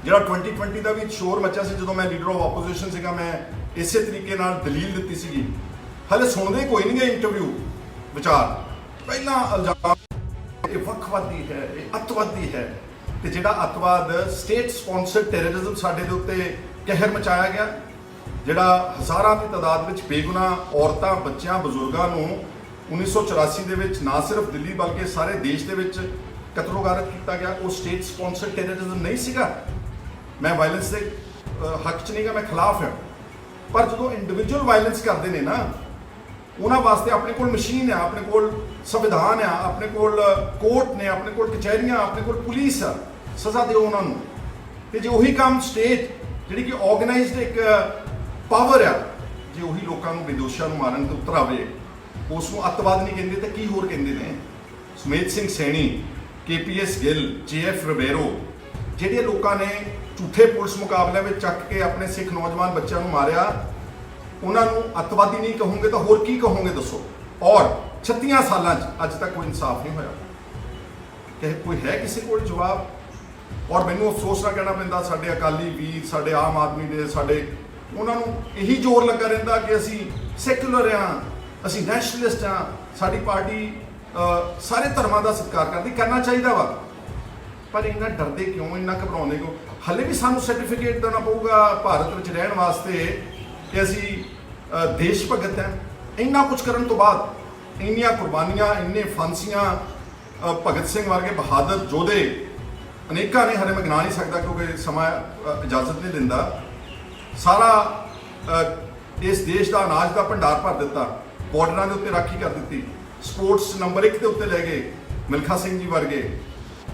ਜਿਹੜਾ 2020 ਦਾ ਵੀ ਸ਼ੋਰ ਮੱਚਿਆ ਸੀ ਜਦੋਂ ਮੈਂ ਲੀਡਰ ਆਫ ਆਪੋਜੀਸ਼ਨ ਸੀਗਾ, ਮੈਂ ਇਸੇ ਤਰੀਕੇ ਨਾਲ ਦਲੀਲ ਦਿੱਤੀ ਸੀਗੀ। ਹਲੇ ਸੁਣਦੇ ਕੋਈ ਨਹੀਂ ਗੇ ਇੰਟਰਵਿਊ ਵਿਚਾਰ, ਪਹਿਲਾਂ ਇਲਜ਼ਾਮ ਇਹ ਵੱਖਵਾਦੀ ਹੈ, ਇਹ ਅੱਤਵਾਦੀ ਹੈ। ਤੇ ਜਿਹੜਾ ਅੱਤਵਾਦ, ਸਟੇਟ ਸਪਾਂਸਰਡ ਟੈਰਰਿਜ਼ਮ ਸਾਡੇ ਦੇ ਉੱਤੇ ਕਹਿਰ ਮਚਾਇਆ ਗਿਆ, ਜਿਹੜਾ ਹਜ਼ਾਰਾਂ ਦੀ ਤਾਦਾਦ ਵਿੱਚ ਬੇਗੁਨਾਹ ਔਰਤਾਂ, ਬੱਚਿਆਂ, ਬਜ਼ੁਰਗਾਂ ਨੂੰ 1984 ਦੇ ਵਿੱਚ ਨਾ ਸਿਰਫ ਦਿੱਲੀ ਬਲਕਿ ਸਾਰੇ ਦੇਸ਼ ਦੇ ਵਿੱਚ ਕਤਲੋਗਾਰਤ ਕੀਤਾ ਗਿਆ, ਉਹ ਸਟੇਟ ਸਪਾਂਸਰਡ ਟੈਰਰਿਜ਼ਮ ਨਹੀਂ ਸੀਗਾ। ਮੈਂ ਵਾਇਲੈਂਸ ਦੇ ਹੱਕ 'ਚ ਨਹੀਂਗਾ, ਮੈਂ ਖਿਲਾਫ ਹਾਂ। ਪਰ ਜਦੋਂ ਇੰਡੀਵਿਜੂਅਲ ਵਾਇਲੈਂਸ ਕਰਦੇ ਨੇ ਨਾ, ਉਹਨਾਂ ਵਾਸਤੇ ਆਪਣੇ ਕੋਲ ਮਸ਼ੀਨ ਆ, ਆਪਣੇ ਕੋਲ ਸੰਵਿਧਾਨ ਆ, ਆਪਣੇ ਕੋਲ ਕੋਰਟ ਨੇ, ਆਪਣੇ ਕੋਲ ਕਚਹਿਰੀਆਂ, ਆਪਣੇ ਕੋਲ ਪੁਲਿਸ ਆ, ਸਜ਼ਾ ਦਿਓ ਉਹਨਾਂ ਨੂੰ। ਤੇ ਜੇ ਉਹੀ ਕੰਮ ਸਟੇਟ ਜਿਹੜੀ ਕਿ ਆਰਗੇਨਾਈਜ਼ਡ ਇੱਕ ਪਾਵਰ ਆ, ਜੇ ਉਹੀ ਲੋਕਾਂ ਨੂੰ, ਬੇਦੋਸ਼ਾਂ ਨੂੰ ਮਾਰਨ ਤੇ ਉਤਰ ਆਵੇ, ਉਸ ਨੂੰ ਅੱਤਵਾਦ ਨਹੀਂ ਕਹਿੰਦੇ ਤਾਂ ਕੀ ਹੋਰ ਕਹਿੰਦੇ ਨੇ? ਸੁਮੇਧ ਸਿੰਘ ਸੈਣੀ, KPS ਗਿੱਲ, JF ਰਿਬੇਰੋ, ਜਿਹੜੇ ਲੋਕਾਂ ਨੇ ਝੂਠੇ ਪੁਲਿਸ ਮੁਕਾਬਲਿਆਂ ਵਿੱਚ ਚੱਕ ਕੇ ਆਪਣੇ ਸਿੱਖ ਨੌਜਵਾਨ ਬੱਚਿਆਂ ਨੂੰ ਮਾਰਿਆ, ਉਹਨਾਂ ਨੂੰ ਅੱਤਵਾਦੀ ਨਹੀਂ ਕਹੋਗੇ ਤਾਂ ਹੋਰ ਕੀ ਕਹੋਗੇ ਦੱਸੋ? ਔਰ 36 ਸਾਲਾਂ 'ਚ ਅੱਜ ਤੱਕ ਕੋਈ ਇਨਸਾਫ ਨਹੀਂ ਹੋਇਆ। ਕਿ ਕੋਈ ਹੈ ਕਿਸੇ ਕੋਲ ਜਵਾਬ? ਔਰ ਮੈਨੂੰ ਅਫਸੋਸ ਨਾਲ ਕਹਿਣਾ ਪੈਂਦਾ, ਸਾਡੇ ਅਕਾਲੀ ਵੀਰ, ਸਾਡੇ ਆਮ ਆਦਮੀ ਦੇ, ਸਾਡੇ ਉਹਨਾਂ ਨੂੰ ਇਹੀ ਜ਼ੋਰ ਲੱਗਾ ਰਹਿੰਦਾ ਕਿ ਅਸੀਂ ਸੈਕੂਲਰ ਹਾਂ, ਅਸੀਂ ਨੈਸ਼ਨਲਿਸਟ ਹਾਂ, ਸਾਡੀ ਪਾਰਟੀ ਸਾਰੇ ਧਰਮਾਂ ਦਾ ਸਤਿਕਾਰ ਕਰਦੀ। ਕਰਨਾ ਚਾਹੀਦਾ ਵਾ, ਪਰ ਇੰਨਾ ਡਰਦੇ ਕਿਉਂ, ਇੰਨਾ ਘਬਰਾਉਂਦੇ ਕਿਉਂ? ਹਲੇ ਵੀ ਸਾਨੂੰ ਸਰਟੀਫਿਕੇਟ ਦੇਣਾ ਪਊਗਾ ਭਾਰਤ ਵਿੱਚ ਰਹਿਣ ਵਾਸਤੇ ਕਿ ਅਸੀਂ ਦੇਸ਼ ਭਗਤ ਹਾਂ। ਇੰਨਾ ਕੁਝ ਕਰਨ ਤੋਂ ਬਾਅਦ, ਇੰਨੀਆਂ ਕੁਰਬਾਨੀਆਂ, ਇੰਨੇ ਫਾਂਸੀਆਂ, ਭਗਤ ਸਿੰਘ ਵਰਗੇ ਬਹਾਦਰ ਯੋਧੇ ਅਨੇਕਾਂ ਨੇ, ਹਲੇ ਮੈਂ ਗਿਣਾ ਨਹੀਂ ਸਕਦਾ ਕਿਉਂਕਿ ਸਮਾਂ ਇਜਾਜ਼ਤ ਨਹੀਂ ਦਿੰਦਾ। ਸਾਰਾ ਇਸ ਦੇਸ਼ ਦਾ ਅਨਾਜ ਦਾ ਭੰਡਾਰ ਭਰ ਦਿੱਤਾ, ਬਾਰਡਰਾਂ ਦੇ ਉੱਤੇ ਰਾਖੀ ਕਰ ਦਿੱਤੀ, ਸਪੋਰਟਸ ਨੰਬਰ 1 ਦੇ ਉੱਤੇ ਲੈ ਗਏ ਮਿਲਖਾ ਸਿੰਘ ਜੀ ਵਰਗੇ,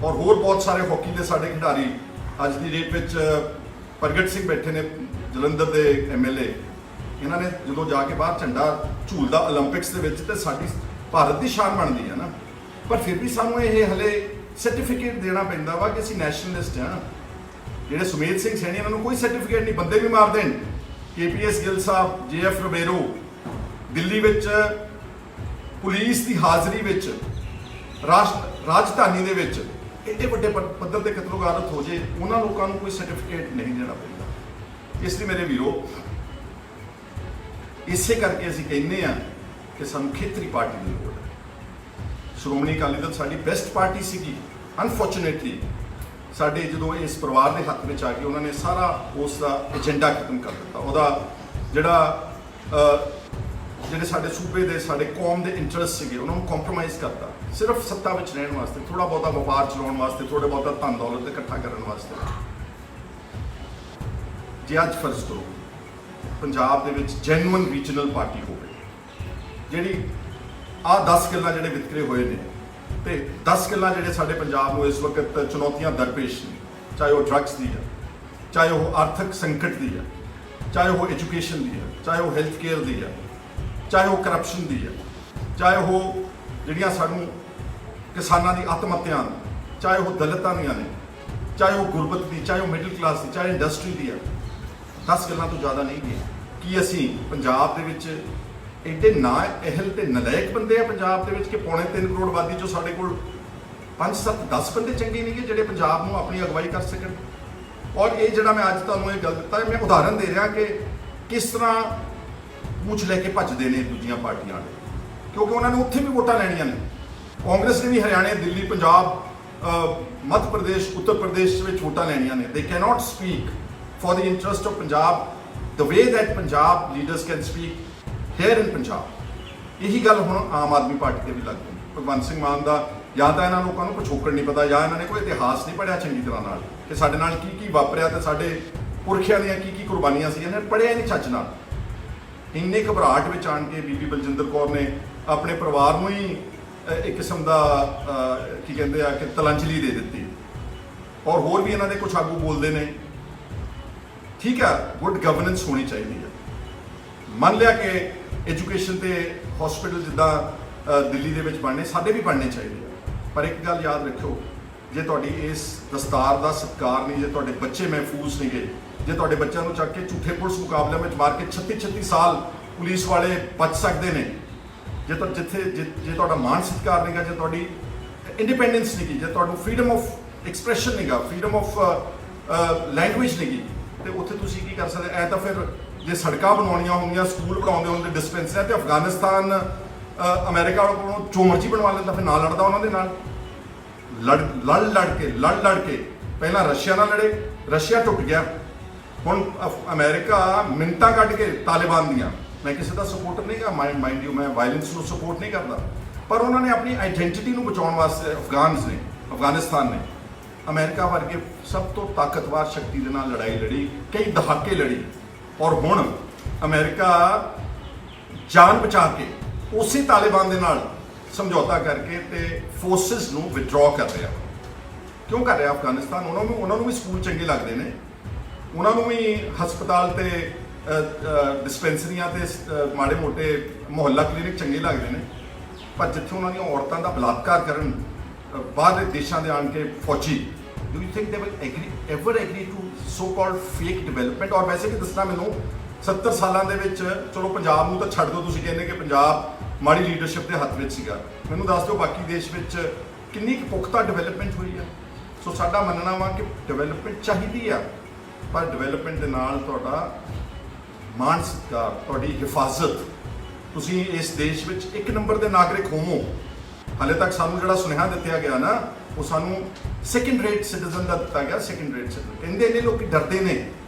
ਔਰ ਹੋਰ ਬਹੁਤ ਸਾਰੇ ਹਾਕੀ ਦੇ ਸਾਡੇ ਖਿਡਾਰੀ। ਅੱਜ ਦੀ ਡੇਟ ਵਿੱਚ ਪ੍ਰਗਟ ਸਿੰਘ ਬੈਠੇ ਨੇ ਜਲੰਧਰ ਦੇ MLA, ਇਹਨਾਂ ਨੇ ਜਦੋਂ ਜਾ ਕੇ ਬਾਹਰ ਝੰਡਾ ਝੂਲਦਾ 올림픽ਸ ਦੇ ਵਿੱਚ, ਤੇ ਸਾਡੀ ਭਾਰਤ ਦੀ ਸ਼ਾਨ ਬਣਦੀ ਹੈ ਨਾ। ਪਰ ਫਿਰ ਵੀ ਸਾਨੂੰ ਇਹ ਹਲੇ ਸਰਟੀਫਿਕੇਟ ਦੇਣਾ ਪੈਂਦਾ ਵਾ ਕਿ ਅਸੀਂ ਨੈਸ਼ਨਲਿਸਟ ਹਾਂ। ਜਿਹੜੇ ਸੁਮੇਧ ਸਿੰਘ ਸੈਣੀ, ਇਹਨਾਂ ਨੂੰ ਕੋਈ ਸਰਟੀਫਿਕੇਟ ਨਹੀਂ, ਬੰਦੇ ਵੀ ਮਾਰ ਦੇਣ। KPS ਗਿੱਲ ਸਾਹਿਬ, JF ਰਬੇਰੋ, ਦਿੱਲੀ ਵਿੱਚ ਪੁਲਿਸ ਦੀ ਹਾਜ਼ਰੀ ਵਿੱਚ, ਰਾਜਧਾਨੀ ਦੇ ਵਿੱਚ ਐਡੇ ਵੱਡੇ ਪੱਧਰ ਤੇ ਕਤਲੋਗਾਰਤ ਹੋ ਜੇ, ਉਹਨਾਂ ਲੋਕਾਂ ਨੂੰ ਕੋਈ ਸਰਟੀਫਿਕੇਟ ਨਹੀਂ ਦੇਣਾ ਪੈਂਦਾ। ਇਸ ਲਈ ਮੇਰੇ ਵੀਰੋ, ਇਸੇ ਕਰਕੇ ਅਸੀਂ ਕਹਿੰਦੇ ਆ ਕਿ ਸਾਨੂੰ ਖੇਤਰੀ ਪਾਰਟੀ ਦੀ ਲੋੜ ਹੈ। ਸ਼੍ਰੋਮਣੀ ਅਕਾਲੀ ਦਲ ਸਾਡੀ ਬੈਸਟ ਪਾਰਟੀ ਸੀਗੀ। ਅਨਫੋਰਚੂਨੇਟਲੀ ਸਾਡੇ ਜਦੋਂ ਇਸ ਪਰਿਵਾਰ ਦੇ ਹੱਥ ਵਿੱਚ ਆ ਕੇ ਉਹਨਾਂ ਨੇ ਸਾਰਾ ਉਸ ਦਾ ਏਜੰਡਾ ਖਤਮ ਕਰ ਦਿੱਤਾ। ਉਹਦਾ ਜਿਹੜੇ ਸਾਡੇ ਸੂਬੇ ਦੇ, ਸਾਡੇ ਕੌਮ ਦੇ ਇੰਟਰਸਟ ਸੀਗੇ, ਉਹਨਾਂ ਨੂੰ ਕੰਪਰੋਮਾਈਜ਼ ਕਰਤਾ, ਸਿਰਫ ਸੱਤਾ ਵਿੱਚ ਰਹਿਣ ਵਾਸਤੇ, ਥੋੜਾ ਬਹੁਤਾ ਵਪਾਰ ਚਲਾਉਣ ਵਾਸਤੇ, ਥੋੜਾ ਬਹੁਤਾ ਧਨ ਦੌਲਤ ਇਕੱਠਾ ਕਰਨ ਵਾਸਤੇ। ਜੇ ਅੱਜ ਫਰਜ਼ ਕਰੋ ਪੰਜਾਬ ਦੇ ਵਿੱਚ ਜੈਨੂਅਨ ਰੀਜਨਲ ਪਾਰਟੀ ਹੋਵੇ, ਜਿਹੜੀ ਆਹ 10 ਗੱਲਾਂ ਜਿਹੜੇ ਵਿਤਕਰੇ ਹੋਏ ਨੇ, ਤੇ 10 ਗੱਲਾਂ ਜਿਹੜੇ ਸਾਡੇ ਪੰਜਾਬ ਨੂੰ ਇਸ ਵਕਤ ਚੁਣੌਤੀਆਂ ਦਰਪੇਸ਼ ਨੇ, ਚਾਹੇ ਉਹ ਡਰੱਗਸ ਦੀ ਹੈ, ਚਾਹੇ ਉਹ ਆਰਥਿਕ ਸੰਕਟ ਦੀ ਹੈ, ਚਾਹੇ ਉਹ ਐਜੂਕੇਸ਼ਨ ਦੀ ਹੈ, ਚਾਹੇ ਉਹ ਹੈਲਥ ਕੇਅਰ ਦੀ ਹੈ, ਚਾਹੇ ਉਹ ਕਰਪਸ਼ਨ ਦੀ ਹੈ, ਚਾਹੇ ਉਹ ਜਿਹੜੀਆਂ ਸਾਨੂੰ ਕਿਸਾਨਾਂ ਦੀ ਆਤਮ ਹੱਤਿਆ ਨੇ, ਚਾਹੇ ਉਹ ਦਲਿਤਾਂ ਦੀਆਂ ਨੇ, ਚਾਹੇ ਉਹ ਗੁਰਬਤ ਦੀ, ਚਾਹੇ ਉਹ ਮਿਡਲ ਕਲਾਸ ਦੀ, ਚਾਹੇ ਇੰਡਸਟਰੀ ਦੀ ਹੈ। 10 ਗੱਲਾਂ ਤੋਂ ਜ਼ਿਆਦਾ ਨਹੀਂ ਗਈਆਂ। ਕੀ ਅਸੀਂ ਪੰਜਾਬ ਦੇ ਵਿੱਚ ਐਡੇ ਨਾ ਅਹਿਲ ਤੇ ਨਲਾਇਕ ਬੰਦੇ ਆ ਪੰਜਾਬ ਦੇ ਵਿੱਚ ਕਿ 3.25 ਕਰੋੜ ਆਬਾਦੀ ਚੋਂ ਸਾਡੇ ਕੋਲ 5, 7, 10 ਬੰਦੇ ਚੰਗੇ ਨਹੀਂ ਕਿ ਜਿਹੜੇ ਪੰਜਾਬ ਨੂੰ ਆਪਣੀ ਅਗਵਾਈ ਕਰ ਸਕਣ? ਔਰ ਇਹ ਜਿਹੜਾ ਮੈਂ ਅੱਜ ਤੁਹਾਨੂੰ ਇਹ ਗੱਲ ਦਿੱਤਾ, ਮੈਂ ਉਦਾਹਰਨ ਦੇ ਰਿਹਾ ਕਿ ਕਿਸ ਤਰ੍ਹਾਂ ਪੂਛ ਲੈ ਕੇ ਭੱਜਦੇ ਨੇ ਦੂਜੀਆਂ ਪਾਰਟੀਆਂ ਵਾਲੇ, ਕਿਉਂਕਿ ਉਹਨਾਂ ਨੇ ਉੱਥੇ ਵੀ ਵੋਟਾਂ ਲੈਣੀਆਂ ਨੇ। ਕਾਂਗਰਸ ਨੇ ਵੀ ਹਰਿਆਣੇ, ਦਿੱਲੀ, ਪੰਜਾਬ, ਮੱਧ ਪ੍ਰਦੇਸ਼, ਉੱਤਰ ਪ੍ਰਦੇਸ਼ ਵਿੱਚ ਵੋਟਾਂ ਲੈਣੀਆਂ ਨੇ। ਦੇ cannot speak for the interest of Punjab the way that Punjab leaders can speak hair ਇਨ ਪੰਜਾਬ। ਇਹੀ ਗੱਲ ਹੁਣ ਆਮ ਆਦਮੀ ਪਾਰਟੀ ਤੇ ਵੀ ਲੱਗ ਗਈ। ਭਗਵੰਤ ਸਿੰਘ ਮਾਨ ਦਾ ਜਾਂ ਤਾਂ ਇਹਨਾਂ ਲੋਕਾਂ ਨੂੰ ਪਿਛੋਕੜ ਨਹੀਂ ਪਤਾ, ਜਾਂ ਇਹਨਾਂ ਨੇ ਕੋਈ ਇਤਿਹਾਸ ਨਹੀਂ ਪੜ੍ਹਿਆ ਚੰਗੀ ਤਰ੍ਹਾਂ ਨਾਲ ਕਿ ਸਾਡੇ ਨਾਲ ਕੀ ਕੀ ਵਾਪਰਿਆ ਤੇ ਸਾਡੇ ਪੁਰਖਿਆਂ ਦੀਆਂ ਕੀ ਕੀ ਕੁਰਬਾਨੀਆਂ ਸੀ। ਇਹਨਾਂ ਨੇ ਪੜ੍ਹਿਆ ਨਹੀਂ ਚੱਜ ਨਾਲ। ਇੰਨੇ ਘਬਰਾਹਟ ਵਿੱਚ ਆਣ ਕੇ ਬੀਬੀ ਬਲਜਿੰਦਰ ਕੌਰ ਨੇ ਆਪਣੇ ਪਰਿਵਾਰ ਨੂੰ ਹੀ ਇੱਕ ਕਿਸਮ ਦਾ ਕੀ ਕਹਿੰਦੇ ਆ ਕਿ ਤਲਾਂਜਲੀ ਦੇ ਦਿੱਤੀ। ਔਰ ਹੋਰ ਵੀ ਇਹਨਾਂ ਦੇ ਕੁਝ ਆਗੂ ਬੋਲਦੇ ਨੇ। ਠੀਕ ਹੈ, ਗੁੱਡ ਗਵਰਨੈਂਸ ਹੋਣੀ ਚਾਹੀਦੀ ਹੈ। ਮੰਨ ਲਿਆ ਕਿ ਐਜੂਕੇਸ਼ਨ ਤੇ ਹਸਪੀਟਲ ਜਿੱਦਾਂ ਦਿੱਲੀ ਦੇ ਵਿੱਚ ਬਣਨੇ, ਸਾਡੇ ਵੀ ਬਣਨੇ ਚਾਹੀਦੇ ਆ। ਪਰ ਇੱਕ ਗੱਲ ਯਾਦ ਰੱਖਿਓ, ਜੇ ਤੁਹਾਡੀ ਇਸ ਦਸਤਾਰ ਦਾ ਸਤਿਕਾਰ ਨਹੀਂ, ਜੇ ਤੁਹਾਡੇ ਬੱਚੇ ਮਹਿਫੂਜ਼ ਨਹੀਂ ਗਏ, ਜੇ ਤੁਹਾਡੇ ਬੱਚਿਆਂ ਨੂੰ ਚੱਕ ਕੇ ਝੂਠੇ ਪੁਲਿਸ ਮੁਕਾਬਲਿਆਂ ਵਿੱਚ ਮਾਰ ਕੇ 36 ਸਾਲ ਪੁਲਿਸ ਵਾਲੇ ਬਚ ਸਕਦੇ ਨੇ, ਜੇ ਤੁਹਾਡਾ ਮਾਣ ਸਤਿਕਾਰ ਨਹੀਂਗਾ, ਜੇ ਤੁਹਾਡੀ ਇੰਡੀਪੈਂਡੈਂਸ ਨਹੀਂਗੀ, ਜੇ ਤੁਹਾਨੂੰ ਫਰੀडम ਆਫ ਐਕਸਪ੍ਰੈਸ਼ਨ ਨਹੀਂਗਾ, ਫਰੀडम ਆਫ ਲੈਂਗੁਏਜ ਨਹੀਂਗੀ, ਤੇ ਉੱਥੇ ਤੁਸੀਂ ਕੀ ਕਰ ਸਕਦੇ? ਐ ਤਾਂ ਫਿਰ ਜੇ ਸੜਕਾਂ ਬਣਾਉਣੀਆਂ ਹੁੰਦੀਆਂ, ਸਕੂਲ ਬਣਾਉਂਦੇ ਹੁੰਦੇ, ਡਿਸਪੈਂਸਰੀਆਂ, ਤੇ ਅਫਗਾਨਿਸਤਾਨ ਅਮਰੀਕਾ ਕੋਲੋਂ ਜੋ ਮਰਜ਼ੀ ਬਣਵਾ ਲੈਂਦਾ, ਫਿਰ ਨਾਲ ਲੜਦਾ ਉਹਨਾਂ ਦੇ ਨਾਲ। ਲੜ ਕੇ ਪਹਿਲਾਂ ਰਸ਼ੀਆ ਨਾਲ ਲੜੇ, ਰਸ਼ੀਆ ਟੁੱਟ ਗਿਆ। ਹੁਣ ਅਮਰੀਕਾ ਮਿੰਟਾਂ ਕੱਢ ਕੇ ਤਾਲਿਬਾਨ ਦੀਆਂ, ਮੈਂ ਕਿਸੇ ਦਾ ਸਪੋਰਟਰ ਨਹੀਂ ਗਾ, ਮਾਈਂਡ ਯੂ, ਮੈਂ ਵਾਇਲੈਂਸ ਨੂੰ ਸਪੋਰਟ ਨਹੀਂ ਕਰਦਾ, ਪਰ ਉਹਨਾਂ ਨੇ ਆਪਣੀ ਆਈਡੈਂਟੀਟੀ ਨੂੰ ਬਚਾਉਣ ਵਾਸਤੇ ਅਫਗਾਨਿਸਤਾਨ ਨੇ ਅਮਰੀਕਾ ਵਰਗੇ ਸਭ ਤੋਂ ਤਾਕਤਵਰ ਸ਼ਕਤੀ ਦੇ ਨਾਲ ਲੜਾਈ ਲੜੀ, ਕਈ ਦਹਾਕੇ ਲੜੀ, ਔਰ ਹੁਣ ਅਮਰੀਕਾ ਜਾਨ ਬਚਾ ਕੇ ਉਸੇ ਤਾਲਿਬਾਨ ਦੇ ਨਾਲ ਸਮਝੌਤਾ ਕਰਕੇ ਤੇ ਫੋਰਸਿਸ ਨੂੰ ਵਿਡਰਾਅ ਕਰ ਰਿਹਾ। ਕਿਉਂ ਕਰ ਰਿਹਾ ਅਫਗਾਨਿਸਤਾਨ? ਉਹਨਾਂ ਨੂੰ ਵੀ ਸਕੂਲ ਚੰਗੇ ਲੱਗਦੇ ਨੇ, ਉਹਨਾਂ ਨੂੰ ਵੀ ਹਸਪਤਾਲ ਤੇ ਡਿਸਪੈਂਸਰੀਆਂ ਤੇ ਮਾੜੇ ਮੋਟੇ ਮੁਹੱਲਾ ਕਲੀਨਿਕ ਚੰਗੇ ਲੱਗਦੇ ਨੇ, ਪਰ ਜਿੱਥੇ ਉਹਨਾਂ ਦੀਆਂ ਔਰਤਾਂ ਦਾ ਬਲਾਤਕਾਰ ਕਰਨ ਬਾਹਰ ਦੇ ਦੇਸ਼ਾਂ ਦੇ ਆਣ ਕੇ ਫੌਜੀ, do you think they will ever agree to so called fake development? ਔਰ ਵੈਸੇ ਵੀ ਦੱਸਣਾ, ਮੈਨੂੰ 70 ਸਾਲਾਂ ਦੇ ਵਿੱਚ, ਚਲੋ ਪੰਜਾਬ ਨੂੰ ਤਾਂ ਛੱਡ ਦਿਓ, ਤੁਸੀਂ ਕਹਿੰਦੇ ਕਿ ਪੰਜਾਬ ਮਾੜੀ ਲੀਡਰਸ਼ਿਪ ਦੇ ਹੱਥ ਵਿੱਚ ਸੀਗਾ, ਮੈਨੂੰ ਦੱਸ ਦਿਓ ਬਾਕੀ ਦੇਸ਼ ਵਿੱਚ ਕਿੰਨੀ ਕੁ ਪੁਖਤਾ ਡਿਵੈਲਪਮੈਂਟ ਹੋਈ ਆ। ਸੋ ਸਾਡਾ ਮੰਨਣਾ ਵਾ ਕਿ ਡਿਵੈਲਪਮੈਂਟ ਚਾਹੀਦੀ ਆ, ਪਰ ਡਿਵੈਲਪਮੈਂਟ ਦੇ ਨਾਲ ਤੁਹਾਡਾ ਮਾਣ ਸਤਿਕਾਰ, ਤੁਹਾਡੀ ਹਿਫਾਜ਼ਤ, ਤੁਸੀਂ ਇਸ ਦੇਸ਼ ਵਿੱਚ ਇੱਕ ਨੰਬਰ ਦੇ ਨਾਗਰਿਕ ਹੋਵੋ। ਹਾਲੇ ਤੱਕ ਸਾਨੂੰ ਜਿਹੜਾ ਸੁਨੇਹਾ ਦਿੱਤਾ ਗਿਆ ਨਾ, ਉਹ ਸਾਨੂੰ ਸੈਕੰਡ ਰੇਟ ਸਿਟੀਜ਼ਨ ਦਾ ਦਿੱਤਾ ਗਿਆ। ਸੈਕੰਡ ਰੇਟ ਸਿਟੀਜ਼ਨ ਕਹਿੰਦੇ ਨੇ, ਲੋਕ ਡਰਦੇ ਨੇ,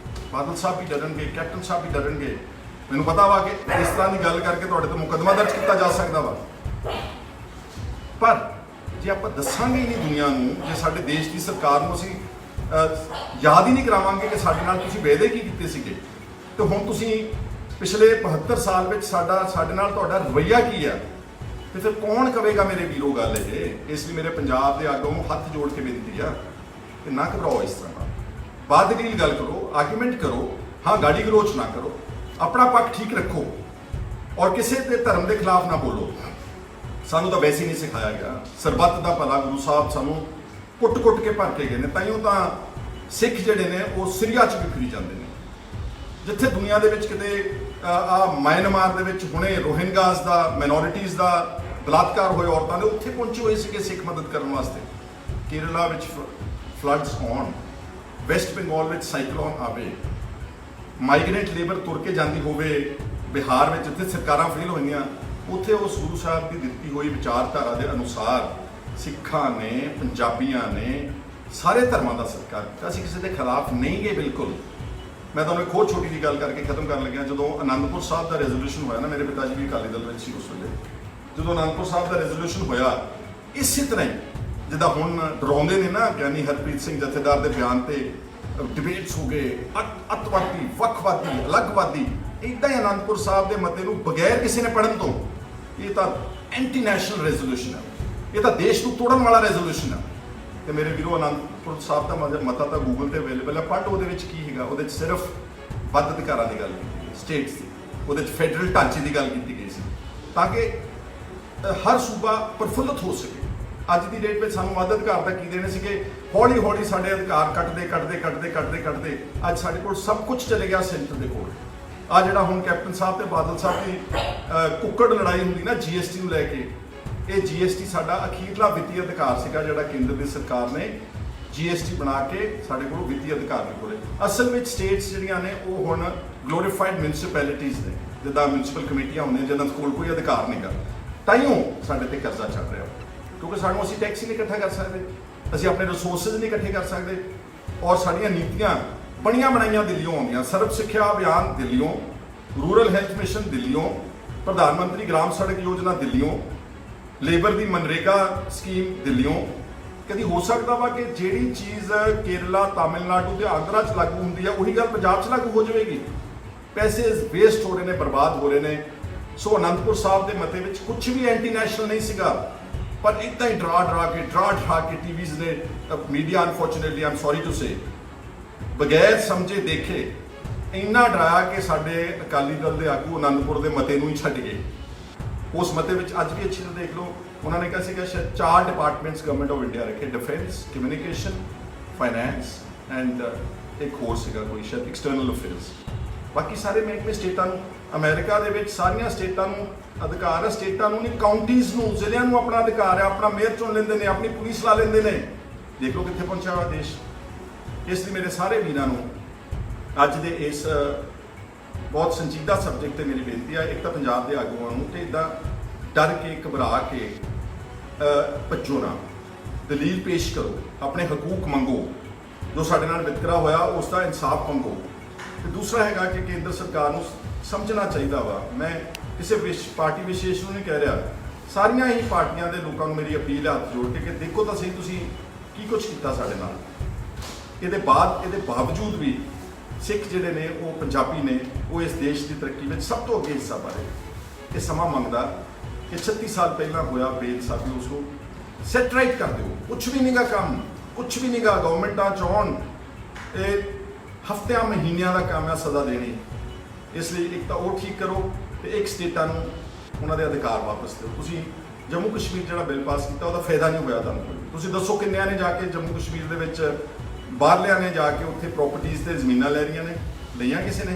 ਬਾਦਲ ਸਾਹਿਬ ਵੀ ਡਰਨਗੇ, ਕੈਪਟਨ ਸਾਹਿਬ ਵੀ ਡਰਨਗੇ। ਮੈਨੂੰ ਪਤਾ ਵਾ ਕਿ ਇਸ ਤਰ੍ਹਾਂ ਦੀ ਗੱਲ ਕਰਕੇ ਤੁਹਾਡੇ ਤੇ ਮੁਕੱਦਮਾ ਦਰਜ ਕੀਤਾ ਜਾ ਸਕਦਾ ਵਾ, ਪਰ ਜੇ ਆਪਾਂ ਦੱਸਾਂਗੇ ਹੀ ਨਹੀਂ ਦੁਨੀਆ ਨੂੰ, ਜੇ ਸਾਡੇ ਦੇਸ਼ ਦੀ ਸਰਕਾਰ ਨੂੰ ਅਸੀਂ ਯਾਦ ਹੀ ਨਹੀਂ ਕਰਾਵਾਂਗੇ ਕਿ ਸਾਡੇ ਨਾਲ ਤੁਸੀਂ ਵਾਅਦੇ ਕੀ ਕੀਤੇ ਸੀਗੇ, ਤੇ ਹੁਣ ਤੁਸੀਂ ਪਿਛਲੇ 72 ਸਾਲ ਵਿੱਚ ਸਾਡੇ ਨਾਲ ਤੁਹਾਡਾ ਰਵੱਈਆ ਕੀ ਆ, ਤੇ ਫਿਰ ਕੌਣ ਕਵੇਗਾ ਮੇਰੇ ਵੀਰੋ ਗੱਲ ਇਹ। ਇਸ ਲਈ ਮੇਰੇ ਪੰਜਾਬ ਦੇ ਆਗੂਆਂ ਨੂੰ ਹੱਥ ਜੋੜ ਕੇ ਬੇਨਤੀ ਆ ਕਿ ਨਾ ਘਬਰਾਓ, ਇਸ ਤਰ੍ਹਾਂ ਬਾਤ ਦੀ ਗੱਲ ਕਰੋ, ਆਰਗੂਮੈਂਟ ਕਰੋ, ਹਾਂ ਗਾੜੀ ਗਲੋਚ ਨਾ ਕਰੋ, ਆਪਣਾ ਪੱਖ ਠੀਕ ਰੱਖੋ, ਔਰ ਕਿਸੇ ਦੇ ਧਰਮ ਦੇ ਖਿਲਾਫ ਨਾ ਬੋਲੋ। ਸਾਨੂੰ ਤਾਂ ਵੈਸੇ ਹੀ ਨਹੀਂ ਸਿਖਾਇਆ ਗਿਆ। ਸਰਬੱਤ ਦਾ ਭਲਾ ਗੁਰੂ ਸਾਹਿਬ ਸਾਨੂੰ ਕੁੱਟ-ਕੁੱਟ ਕੇ ਭਰ ਕੇ ਗਏ ਨੇ, ਤਾਈਓ ਤਾਂ ਸਿੱਖ ਜਿਹੜੇ ਨੇ ਉਹ ਸਿਰਿਆ 'ਚ ਵਿਖਰੀ ਜਾਂਦੇ ਨੇ। ਜਿੱਥੇ ਦੁਨੀਆ ਦੇ ਵਿੱਚ ਕਿਤੇ ਮਾਇਨਮਾਰ ਦੇ ਵਿੱਚ ਹੁਣੇ ਰੋਹਿੰਗਾਸ ਦਾ, ਮਾਈਨੋਰਿਟੀਜ਼ ਦਾ ਬਲਾਤਕਾਰ ਹੋਏ ਔਰਤਾਂ ਦੇ, ਉੱਥੇ ਪਹੁੰਚੇ ਹੋਏ ਸੀਗੇ ਸਿੱਖ ਮਦਦ ਕਰਨ ਵਾਸਤੇ। ਕੇਰਲਾ ਵਿੱਚ ਫਲੱਡਸ ਆਉਣ, ਵੈਸਟ ਬੰਗਾਲ ਵਿੱਚ ਸਾਈਕਲੋਨ ਆਵੇ, ਮਾਈਗ੍ਰੇਟ ਲੇਬਰ ਤੁਰ ਕੇ ਜਾਂਦੀ ਹੋਵੇ, ਬਿਹਾਰ ਵਿੱਚ ਜਿੱਥੇ ਸਰਕਾਰਾਂ ਫੇਲ ਹੋਈਆਂ, ਉੱਥੇ ਉਸ ਗੁਰੂ ਸਾਹਿਬ ਦੀ ਦਿੱਤੀ ਹੋਈ ਵਿਚਾਰਧਾਰਾ ਦੇ ਅਨੁਸਾਰ ਸਿੱਖਾਂ ਨੇ, ਪੰਜਾਬੀਆਂ ਨੇ, ਸਾਰੇ ਧਰਮਾਂ ਦਾ ਸਤਿਕਾਰ ਕੀਤਾ। ਅਸੀਂ ਕਿਸੇ ਦੇ ਖਿਲਾਫ ਨਹੀਂ ਗਏ ਬਿਲਕੁਲ। ਮੈਂ ਤੁਹਾਨੂੰ ਇੱਕ ਹੋਰ ਛੋਟੀ ਜਿਹੀ ਗੱਲ ਕਰਕੇ ਖਤਮ ਕਰਨ ਲੱਗਿਆ। ਜਦੋਂ ਅਨੰਦਪੁਰ ਸਾਹਿਬ ਦਾ ਰੈਜ਼ੋਲੂਸ਼ਨ ਹੋਇਆ ਨਾ, ਮੇਰੇ ਪਿਤਾ ਜੀ ਵੀ ਅਕਾਲੀ ਦਲ ਵਿੱਚ ਸੀ ਉਸ ਵੇਲੇ, ਜਦੋਂ ਅਨੰਦਪੁਰ ਸਾਹਿਬ ਦਾ ਰੈਜ਼ੋਲੂਸ਼ਨ ਹੋਇਆ, ਇਸੇ ਤਰ੍ਹਾਂ ਹੀ ਜਿੱਦਾਂ ਹੁਣ ਡਰਾਉਂਦੇ ਨੇ ਨਾ ਗਿਆਨੀ ਹਰਪ੍ਰੀਤ ਸਿੰਘ ਜਥੇਦਾਰ ਦੇ ਬਿਆਨ ਤੇ ਡਿਬੇਟਸ ਹੋ ਗਏ, ਅੱਤਵਾਦੀ, ਵੱਖਵਾਦੀ, ਅਲੱਗਵਾਦੀ, ਇੱਦਾਂ ਹੀ ਅਨੰਦਪੁਰ ਸਾਹਿਬ ਦੇ ਮਤੇ ਨੂੰ ਬਗੈਰ ਕਿਸੇ ਨੇ ਪੜ੍ਹਨ ਤੋਂ, ਇਹ ਤਾਂ ਐਂਟੀ ਨੈਸ਼ਨਲ ਰੈਜ਼ੋਲੂਸ਼ਨ ਹੈ, ਇਹ ਤਾਂ ਦੇਸ਼ ਨੂੰ ਤੋੜਨ ਵਾਲਾ ਰੈਜ਼ੋਲੂਸ਼ਨ ਹੈ। ਤੇ ਮੇਰੇ ਵੀਰੋ, ਅਨੰਦਪੁਰ ਸਾਹਿਬ ਦਾ ਮਤਾ ਤਾਂ ਗੂਗਲ ਤੇ ਅਵੇਲੇਬਲ ਹੈ, ਪੜ੍ਹ। ਉਹਦੇ ਵਿੱਚ ਕੀ ਹੈਗਾ? ਉਹਦੇ 'ਚ ਸਿਰਫ ਵੱਧ ਅਧਿਕਾਰਾਂ ਦੀ ਗੱਲ ਕੀਤੀ ਗਈ, ਸਟੇਟਸ ਦੀ, ਉਹਦੇ 'ਚ ਫੈਡਰਲ ਢਾਂਚੇ ਦੀ ਗੱਲ ਕੀਤੀ ਗਈ ਸੀ, ਤਾਂ ਕਿ ਹਰ ਸੂਬਾ ਪ੍ਰਫੁੱਲਤ ਹੋ ਸਕੇ। ਅੱਜ ਦੀ ਡੇਟ ਵਿੱਚ ਸਾਨੂੰ ਵੱਧ ਅਧਿਕਾਰ ਤਾਂ ਕੀ ਦੇਣੇ ਸੀਗੇ, ਹੌਲੀ ਹੌਲੀ ਸਾਡੇ ਅਧਿਕਾਰ ਕੱਟਦੇ ਅੱਜ ਸਾਡੇ ਕੋਲ ਸਭ ਕੁਝ ਚਲੇ ਗਿਆ ਸੈਂਟਰ ਦੇ ਕੋਲ। ਆ ਜਿਹੜਾ ਹੁਣ ਕੈਪਟਨ ਸਾਹਿਬ ਤੇ ਬਾਦਲ ਸਾਹਿਬ ਦੀ ਕੁੱਕੜ ਲੜਾਈ ਹੁੰਦੀ ਨਾ GST ਨੂੰ ਲੈ ਕੇ, ਇਹ GST ਸਾਡਾ ਅਖੀਰਲਾ ਵਿੱਤੀ ਅਧਿਕਾਰ ਸੀਗਾ, ਜਿਹੜਾ ਕੇਂਦਰ ਦੀ ਸਰਕਾਰ ਨੇ GST ਬਣਾ ਕੇ ਸਾਡੇ ਕੋਲ ਵਿੱਤੀ ਅਧਿਕਾਰ ਦੇ ਕੋਲੇ। ਅਸਲ ਵਿੱਚ ਸਟੇਟਸ ਜਿਹੜੀਆਂ ਨੇ ਉਹ ਹੁਣ ਗਲੋਰੀਫਾਈਡ ਮਿਊਨਿਸਪੈਲਿਟੀਜ਼ ਨੇ, ਜਿੱਦਾਂ ਮਿਊਨਿਸਪਲ ਕਮੇਟੀਆਂ ਹੁੰਦੀਆਂ ਜਿਹਨਾਂ ਕੋਲ ਕੋਈ ਅਧਿਕਾਰ ਨਹੀਂਗਾ। ਤਾਈਓ ਸਾਡੇ ਤੇ ਕਰਜ਼ਾ ਚੱਲ ਰਿਹਾ, ਕਿਉਂਕਿ ਸਾਨੂੰ ਅਸੀਂ ਟੈਕਸ ਹੀ ਨਹੀਂ ਇਕੱਠਾ ਕਰ ਸਕਦੇ, ਅਸੀਂ ਆਪਣੇ ਰਿਸੋਰਸਿਸ ਨਹੀਂ ਇਕੱਠੇ ਕਰ ਸਕਦੇ, ਔਰ ਸਾਡੀਆਂ ਨੀਤੀਆਂ ਬਣੀਆਂ ਬਣਾਈਆਂ ਦਿੱਲੀੋਂ ਆਉਂਦੀਆਂ। ਸਰਵ ਸਿੱਖਿਆ ਅਭਿਆਨ ਦਿੱਲੀੋਂ, ਰੂਰਲ ਹੈਲਥ ਮਿਸ਼ਨ ਦਿੱਲੀੋਂ, ਪ੍ਰਧਾਨ ਮੰਤਰੀ ਗ੍ਰਾਮ ਸੜਕ ਯੋਜਨਾ ਦਿੱਲੀੋਂ, ਲੇਬਰ ਦੀ ਮਨਰੇਗਾ ਸਕੀਮ ਦਿੱਲੀੋਂ। ਕਦੀ ਹੋ ਸਕਦਾ ਵਾ ਕਿ ਜਿਹੜੀ ਚੀਜ਼ ਕੇਰਲਾ, ਤਾਮਿਲਨਾਡੂ ਤੇ ਆਂਧਰਾ 'ਚ ਲਾਗੂ ਹੁੰਦੀ ਆ, ਉਹੀ ਗੱਲ ਪੰਜਾਬ 'ਚ ਲਾਗੂ ਹੋ ਜਾਵੇਗੀ? ਪੈਸੇ ਵੇਸਟ ਹੋ ਰਹੇ ਨੇ, ਬਰਬਾਦ ਹੋ ਰਹੇ ਨੇ। ਸੋ ਅਨੰਦਪੁਰ ਸਾਹਿਬ ਦੇ ਮਤੇ ਵਿੱਚ ਕੁਝ ਵੀ ਐਂਟੀ ਨੈਸ਼ਨਲ ਨਹੀਂ ਸੀਗਾ, ਪਰ ਇੱਦਾਂ ਹੀ ਡਰਾ ਕੇ ਟੀਵੀਜ਼ ਨੇ, media unfortunately, I'm sorry to say, ਬਗੈਰ ਸਮਝੇ ਦੇਖੇ ਇੰਨਾ ਡਰਾਇਆ ਕਿ ਸਾਡੇ ਅਕਾਲੀ ਦਲ ਦੇ ਆਗੂ ਅਨੰਦਪੁਰ ਦੇ ਮਤੇ ਨੂੰ ਹੀ ਛੱਡ ਗਏ। ਉਸ ਮਤੇ ਵਿੱਚ ਅੱਜ ਵੀ ਅੱਛੀ ਤਰ੍ਹਾਂ ਦੇਖ ਲਓ, ਉਹਨਾਂ ਨੇ ਕਿਹਾ ਸੀਗਾ ਸ਼ਾਇਦ 4 ਡਿਪਾਰਟਮੈਂਟਸ ਗਵਰਨਮੈਂਟ ਆਫ ਇੰਡੀਆ ਰੱਖੇ, ਡਿਫੈਂਸ, ਕਮਿਊਨੀਕੇਸ਼ਨ, ਫਾਈਨੈਂਸ ਐਂਡ ਇੱਕ ਹੋਰ ਸੀਗਾ ਕੋਈ ਸ਼ਾਇਦ ਐਕਸਟਰਨਲ ਅਫੇਅਰਸ। ਬਾਕੀ ਸਾਰੇ ਮਹਿਕਮੇ ਸਟੇਟਾਂ ਨੂੰ, ਅਮਰੀਕਾ ਦੇ ਵਿੱਚ ਸਾਰੀਆਂ ਸਟੇਟਾਂ ਨੂੰ ਅਧਿਕਾਰ ਹੈ, ਸਟੇਟਾਂ ਨੂੰ ਨਹੀਂ, ਕਾਉਂਟੀਜ਼ ਨੂੰ, ਜ਼ਿਲ੍ਹਿਆਂ ਨੂੰ ਆਪਣਾ ਅਧਿਕਾਰ ਹੈ, ਆਪਣਾ ਮੇਅਰ ਚੁਣ ਲੈਂਦੇ ਨੇ, ਆਪਣੀ ਪੁਲਿਸ ਲਾ ਲੈਂਦੇ ਨੇ। ਦੇਖ ਲਓ ਕਿੱਥੇ ਪਹੁੰਚਿਆ ਹੋਇਆ ਦੇਸ਼। ਇਸ ਲਈ ਮੇਰੇ ਸਾਰੇ ਵੀਰਾਂ ਨੂੰ ਅੱਜ ਦੇ ਇਸ ਬਹੁਤ ਸੰਜੀਦਾ ਸਬਜੈਕਟ ਤੇ ਮੇਰੀ ਬੇਨਤੀ ਹੈ, ਇੱਕ ਤਾਂ ਪੰਜਾਬ ਦੇ ਆਗੂਆਂ ਨੂੰ ਕਿ ਇੱਦਾਂ ਡਰ ਕੇ, ਘਬਰਾ ਕੇ ਭੱਜੋ ਨਾ, ਦਲੀਲ ਪੇਸ਼ ਕਰੋ, ਆਪਣੇ ਹਕੂਕ ਮੰਗੋ, ਜੋ ਸਾਡੇ ਨਾਲ ਵਿਤਕਰਾ ਹੋਇਆ ਉਸ ਦਾ ਇਨਸਾਫ ਮੰਗੋ। ਤੇ ਦੂਸਰਾ ਹੈਗਾ ਕਿ ਕੇਂਦਰ ਸਰਕਾਰ ਨੂੰ ਸਮਝਣਾ ਚਾਹੀਦਾ ਵਾ, ਮੈਂ ਕਿਸੇ ਪਾਰਟੀ ਵਿਸ਼ੇਸ਼ ਨੂੰ ਨਹੀਂ ਕਹਿ ਰਿਹਾ, ਸਾਰੀਆਂ ਹੀ ਪਾਰਟੀਆਂ ਦੇ ਲੋਕਾਂ ਨੂੰ ਮੇਰੀ ਅਪੀਲ ਹੈ ਹੱਥ ਜੋੜ ਕੇ ਕਿ ਦੇਖੋ ਤਾਂ ਸਹੀ ਤੁਸੀਂ ਕੀ ਕੁਝ ਕੀਤਾ ਸਾਡੇ ਨਾਲ। ਇਹਦੇ ਬਾਵਜੂਦ ਵੀ ਸਿੱਖ ਜਿਹੜੇ ਨੇ, ਉਹ ਪੰਜਾਬੀ ਨੇ, ਉਹ ਇਸ ਦੇਸ਼ ਦੀ ਤਰੱਕੀ ਵਿੱਚ ਸਭ ਤੋਂ ਅੱਗੇ ਹਿੱਸਾ ਪਾ ਰਹੇ। ਇਹ ਸਮਾਂ ਮੰਗਦਾ ਕਿ 36 ਸਾਲ ਪਹਿਲਾਂ ਹੋਇਆ ਬੇਇਨਸਾਫੀ, ਉਸ ਨੂੰ ਸੈਟ ਰਾਈਟ ਕਰ ਦਿਓ। ਕੁਛ ਵੀ ਨਹੀਂਗਾ ਕੰਮ, ਕੁਛ ਵੀ ਨਹੀਂਗਾ। ਗਵਰਨਮੈਂਟਾਂ ਚਾਹੁਣ ਇਹ ਹਫ਼ਤਿਆਂ ਮਹੀਨਿਆਂ ਦਾ ਕੰਮ ਹੈ ਸਜ਼ਾ ਦੇਣੀ। ਇਸ ਲਈ ਇੱਕ ਤਾਂ ਉਹ ਠੀਕ ਕਰੋ ਤੇ ਇੱਕ ਸਟੇਟਾਂ ਨੂੰ ਉਹਨਾਂ ਦੇ ਅਧਿਕਾਰ ਵਾਪਸ ਦਿਓ। ਤੁਸੀਂ ਜੰਮੂ ਕਸ਼ਮੀਰ ਜਿਹੜਾ ਬਿੱਲ ਪਾਸ ਕੀਤਾ ਉਹਦਾ ਫਾਇਦਾ ਨਹੀਂ ਹੋਇਆ ਤੁਹਾਨੂੰ। ਤੁਸੀਂ ਦੱਸੋ ਕਿੰਨਿਆਂ ਨੇ ਜਾ ਕੇ ਜੰਮੂ ਕਸ਼ਮੀਰ ਦੇ ਵਿੱਚ, ਬਾਹਰਲਿਆਂ ਨੇ ਜਾ ਕੇ ਉੱਥੇ ਪ੍ਰਾਪਰਟੀਜ਼ ਤੇ ਜ਼ਮੀਨਾਂ ਲੈ ਰਹੀਆਂ ਨੇ? ਲਈਆਂ ਕਿਸੇ ਨੇ?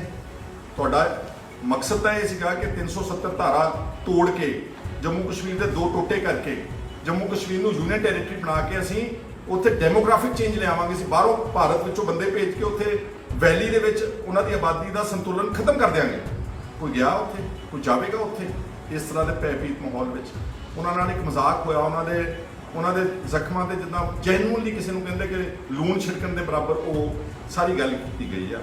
ਤੁਹਾਡਾ ਮਕਸਦ ਤਾਂ ਇਹ ਸੀਗਾ ਕਿ 370 ਧਾਰਾ ਤੋੜ ਕੇ, ਜੰਮੂ ਕਸ਼ਮੀਰ ਦੇ 2 ਟੋਟੇ ਕਰਕੇ ਜੰਮੂ ਕਸ਼ਮੀਰ ਨੂੰ ਯੂਨੀਅਨ ਟੈਰੀਟਰੀ ਬਣਾ ਕੇ ਅਸੀਂ ਉੱਥੇ ਡੈਮੋਗ੍ਰਾਫਿਕ ਚੇਂਜ ਲਿਆਵਾਂਗੇ। ਅਸੀਂ ਬਾਹਰੋਂ ਭਾਰਤ ਵਿੱਚੋਂ ਬੰਦੇ ਭੇਜ ਕੇ ਉੱਥੇ ਵੈਲੀ ਦੇ ਵਿੱਚ ਉਹਨਾਂ ਦੀ ਆਬਾਦੀ ਦਾ ਸੰਤੁਲਨ ਖਤਮ ਕਰ ਦਿਆਂਗੇ। ਕੋਈ ਗਿਆ ਉੱਥੇ, ਕੋਈ ਜਾਵੇਗਾ ਉੱਥੇ? ਇਸ ਤਰ੍ਹਾਂ ਦੇ ਭੈਭੀਤ ਮਾਹੌਲ ਵਿੱਚ ਉਹਨਾਂ ਨਾਲ ਇੱਕ ਮਜ਼ਾਕ ਹੋਇਆ, ਉਹਨਾਂ ਦੇ ਜ਼ਖਮਾਂ ਤੇ ਜਿੱਦਾਂ ਜੈਨੂਅਨਲੀ ਕਿਸੇ ਨੂੰ ਕਹਿੰਦੇ ਕਿ ਲੂਣ ਛਿੜਕਣ ਦੇ ਬਰਾਬਰ ਉਹ ਸਾਰੀ ਗੱਲ ਕੀਤੀ ਗਈ ਆ।